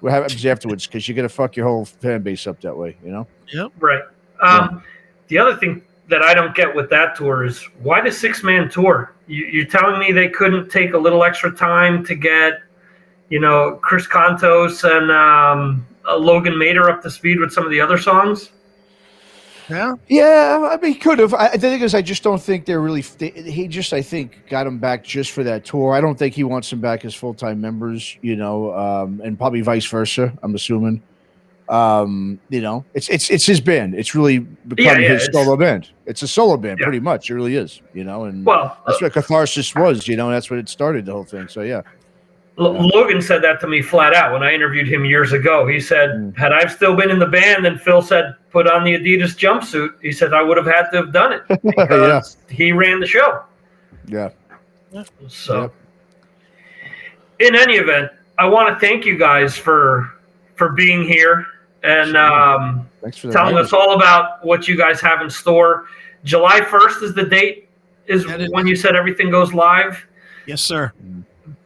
what happens afterwards, because you're gonna fuck your whole fan base up that way. Yep. Right. The other thing that I don't get with that tour is why the 6-man tour? You're telling me they couldn't take a little extra time to get Chris Contos and Logan Mader up to speed with some of the other songs? Yeah. I mean, he could have. The thing is, I just don't think they're really. He just, I think, got him back just for that tour. I don't think he wants them back as full-time members. And probably vice versa. I'm assuming. It's his band. It's really become his solo band. It's a solo band, pretty much. It really is. And that's what Catharsis was. That's what it started, the whole thing. So yeah. Logan said that to me flat out when I interviewed him years ago. He said, had I still been in the band and Phil said, put on the Adidas jumpsuit, he said, I would have had to have done it because he ran the show. Yeah. So in any event, I want to thank you guys for being here and telling us all about what you guys have in store. July 1st is the date, is when you said everything goes live. Yes, sir.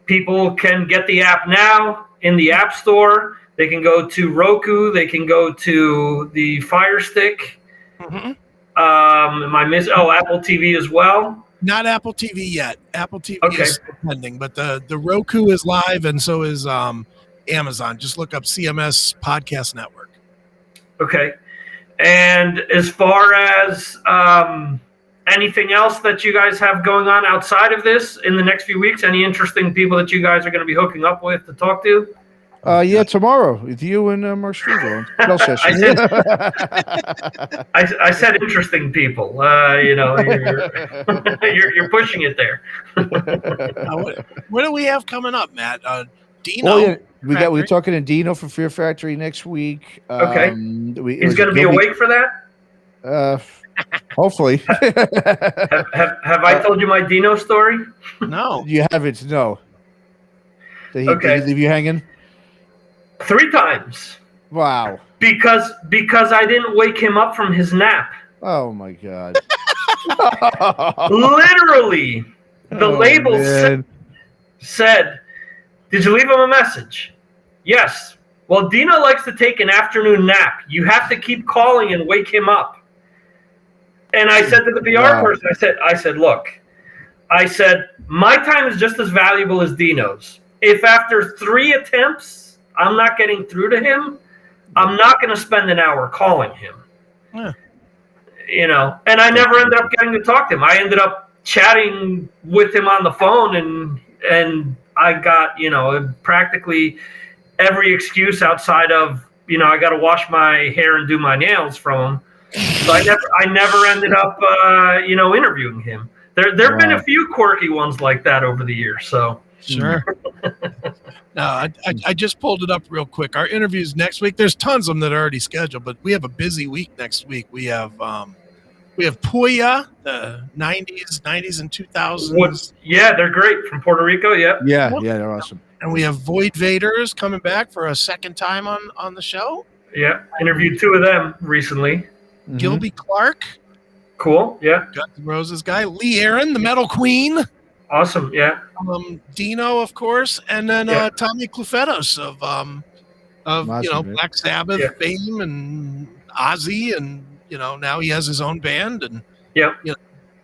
People can get the app now in the App Store. They can go to Roku. They can go to the Fire Stick. Mm-hmm. Apple TV as well? Not Apple TV yet. Apple TV is pending, but the Roku is live, and so is Amazon. Just look up CMS Podcast Network. Okay. And as far as anything else that you guys have going on outside of this in the next few weeks? Any interesting people that you guys are going to be hooking up with to talk to? Tomorrow with you and Mark Striegel. I said interesting people. You're pushing it there. What do we have coming up, Matt? Dino. We're talking to Dino for Fear Factory next week. Okay. He's going to be awake for that? Hopefully. have I told you my Dino story? No. You haven't, no. Did he leave you hanging? 3 times. Wow. Because I didn't wake him up from his nap. Oh my God. Literally, the label said, did you leave him a message? Yes. Well, Dino likes to take an afternoon nap. You have to keep calling and wake him up. And I said to the PR person, I said, look, my time is just as valuable as Dino's. If after 3 attempts, I'm not getting through to him, I'm not going to spend an hour calling him. Yeah. And I never ended up getting to talk to him. I ended up chatting with him on the phone, and I got, practically every excuse outside of, I got to wash my hair and do my nails from him. So I never ended up, interviewing him. There have been a few quirky ones like that over the years. So sure. No, I just pulled it up real quick. Our interviews next week. There's tons of them that are already scheduled, but we have a busy week next week. We have Puya, the 90s and 2000s. Yeah, they're great from Puerto Rico. Yep. Yeah, they're awesome. And we have Void Vaders coming back for a second time on the show. Yeah, interviewed 2 of them recently. Mm-hmm. Gilby Clark. Cool, yeah. Guns N' Roses guy. Lee Aaron, the Metal Queen. Awesome, yeah. Dino, of course, and then Tommy Clufetos of Black Sabbath fame, and Ozzy, and now he has his own band, and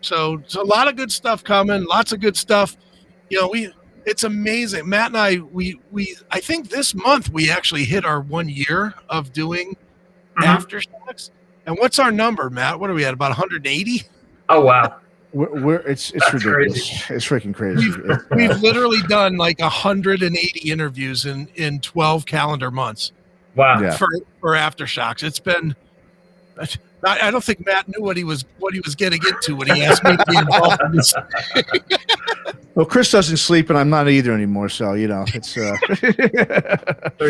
so a lot of good stuff coming, lots of good stuff. It's amazing. Matt and I think this month we actually hit our 1 year of doing Aftershocks. And what's our number, Matt? What are we at? About 180? Oh, wow. It's ridiculous. Crazy. It's freaking crazy. We've literally done like 180 interviews in 12 calendar months. Wow. Yeah. For Aftershocks. It's been. I don't think Matt knew what he was getting into when he asked me to be involved in this. Well, Chris doesn't sleep, and I'm not either anymore. So it's. There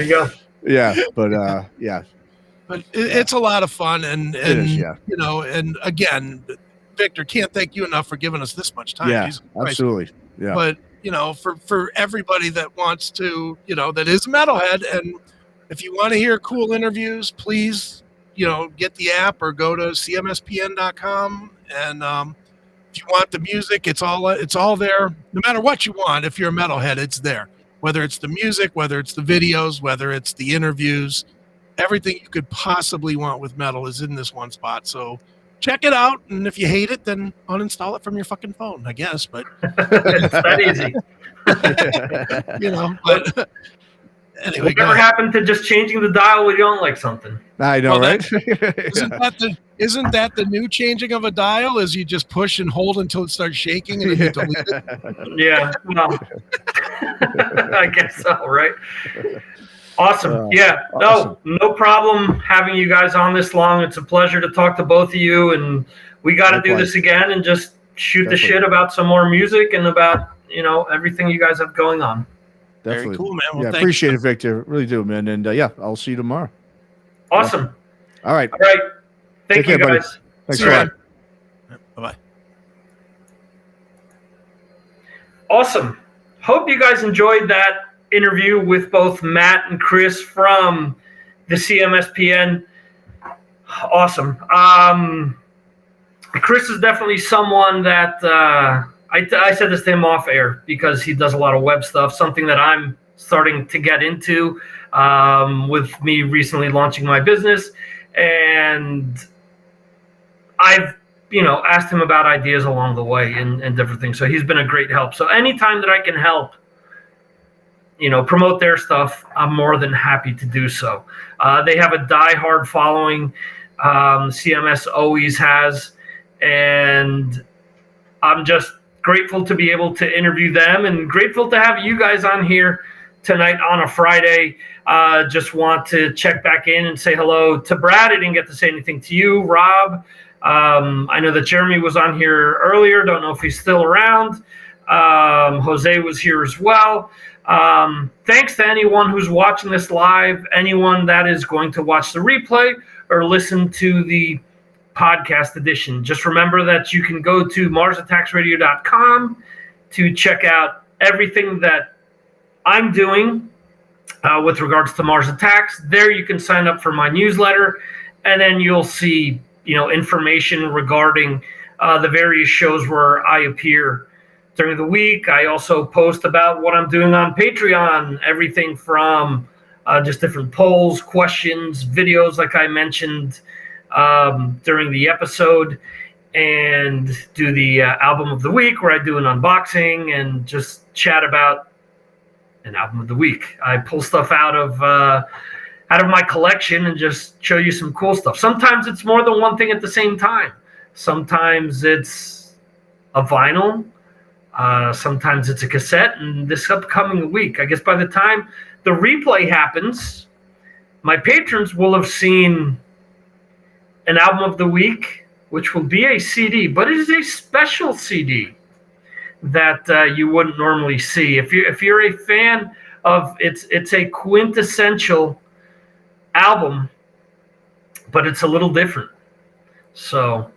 you go. Yeah, but yeah. But it's a lot of fun, and yeah. And again, Victor, can't thank you enough for giving us this much time. Yeah, absolutely. Yeah. But for everybody that wants to, that is a metalhead, and if you want to hear cool interviews, please. Get the app or go to CMSPN.com. And if you want the music, it's all there. No matter what you want, if you're a metalhead, it's there. Whether it's the music, whether it's the videos, whether it's the interviews, everything you could possibly want with metal is in this one spot. So check it out. And if you hate it, then uninstall it from your fucking phone, I guess. But it's that easy. But anyway, whatever happened to just changing the dial when you don't like something? I know, right? Isn't that the new changing of a dial? Is you just push and hold until it starts shaking and then you delete it? Yeah, well, I guess so, right? Awesome. Awesome. No problem having you guys on this long. It's a pleasure to talk to both of you, and we got to do this again and just shoot the shit about some more music and about everything you guys have going on. Definitely. Very cool, man. Well, appreciate it, Victor. Really do, man. And I'll see you tomorrow. Awesome. Yeah. All right. Thank you, guys. Buddy. Thanks a lot. Bye-bye. Awesome. Hope you guys enjoyed that interview with both Matt and Chris from the CMSPN. Awesome. Chris is definitely someone that I said this to him off air because he does a lot of web stuff, something that I'm starting to get into with me recently launching my business. And I've, asked him about ideas along the way and different things. So he's been a great help. So anytime that I can help, promote their stuff, I'm more than happy to do so. They have a diehard following. CMS always has. And I'm just grateful to be able to interview them and grateful to have you guys on here tonight on a Friday. Just want to check back in and say hello to Brad. I didn't get to say anything to you, Rob. I know that Jeremy was on here earlier. Don't know if he's still around. Jose was here as well. Thanks to anyone who's watching this live, anyone that is going to watch the replay or listen to the podcast edition. Just remember that you can go to MarsAttacksRadio.com to check out everything that I'm doing with regards to Mars Attacks. There you can sign up for my newsletter, and then you'll see information regarding the various shows where I appear during the week. I also post about what I'm doing on Patreon, everything from just different polls, questions, videos like I mentioned during the episode, and do the album of the week where I do an unboxing and just chat about an album of the week. I pull stuff out of my collection and just show you some cool stuff. Sometimes it's more than one thing at the same time. Sometimes it's a vinyl. Sometimes it's a cassette. And this upcoming week, I guess by the time the replay happens, my patrons will have seen an album of the week, which will be a CD, but it is a special CD that you wouldn't normally see. If you're a fan of it's a quintessential album, but it's a little different. So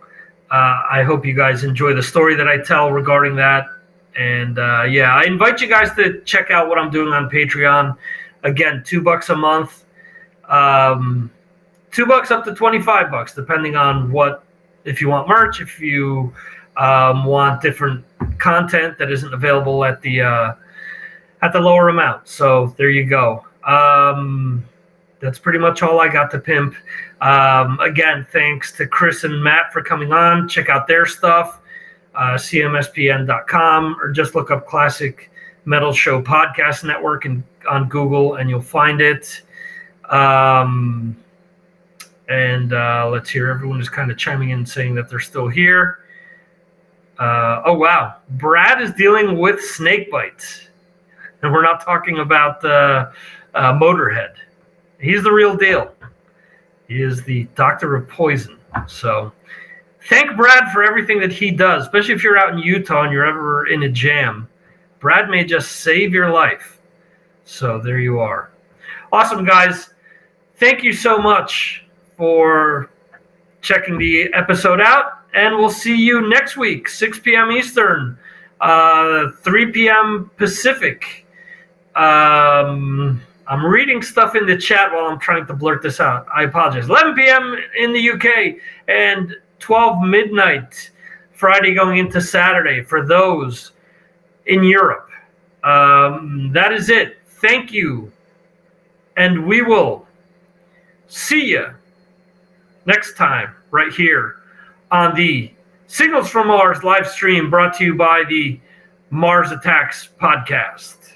I hope you guys enjoy the story that I tell regarding that. And I invite you guys to check out what I'm doing on Patreon. Again, $2 a month. $2 up to $25, depending on if you want merch, if you want different content that isn't available at the lower amount. So there you go. That's pretty much all I got to pimp. Again, thanks to Chris and Matt for coming on. Check out their stuff, CMSPN.com, or just look up Classic Metal Show Podcast Network on Google, and you'll find it. And let's hear everyone is kind of chiming in saying that they're still here. Oh, wow. Brad is dealing with snake bites. And we're not talking about Motorhead. He's the real deal. He is the doctor of poison. So thank Brad for everything that he does, especially if you're out in Utah and you're ever in a jam. Brad may just save your life. So there you are. Awesome, guys. Thank you so much for checking the episode out. And we'll see you next week, 6 p.m. Eastern, 3 p.m. Pacific. I'm reading stuff in the chat while I'm trying to blurt this out. I apologize. 11 p.m. in the UK and 12 midnight Friday going into Saturday for those in Europe. That is it. Thank you. And we will see you next time right here on the Signals from Mars live stream brought to you by the Mars Attacks podcast.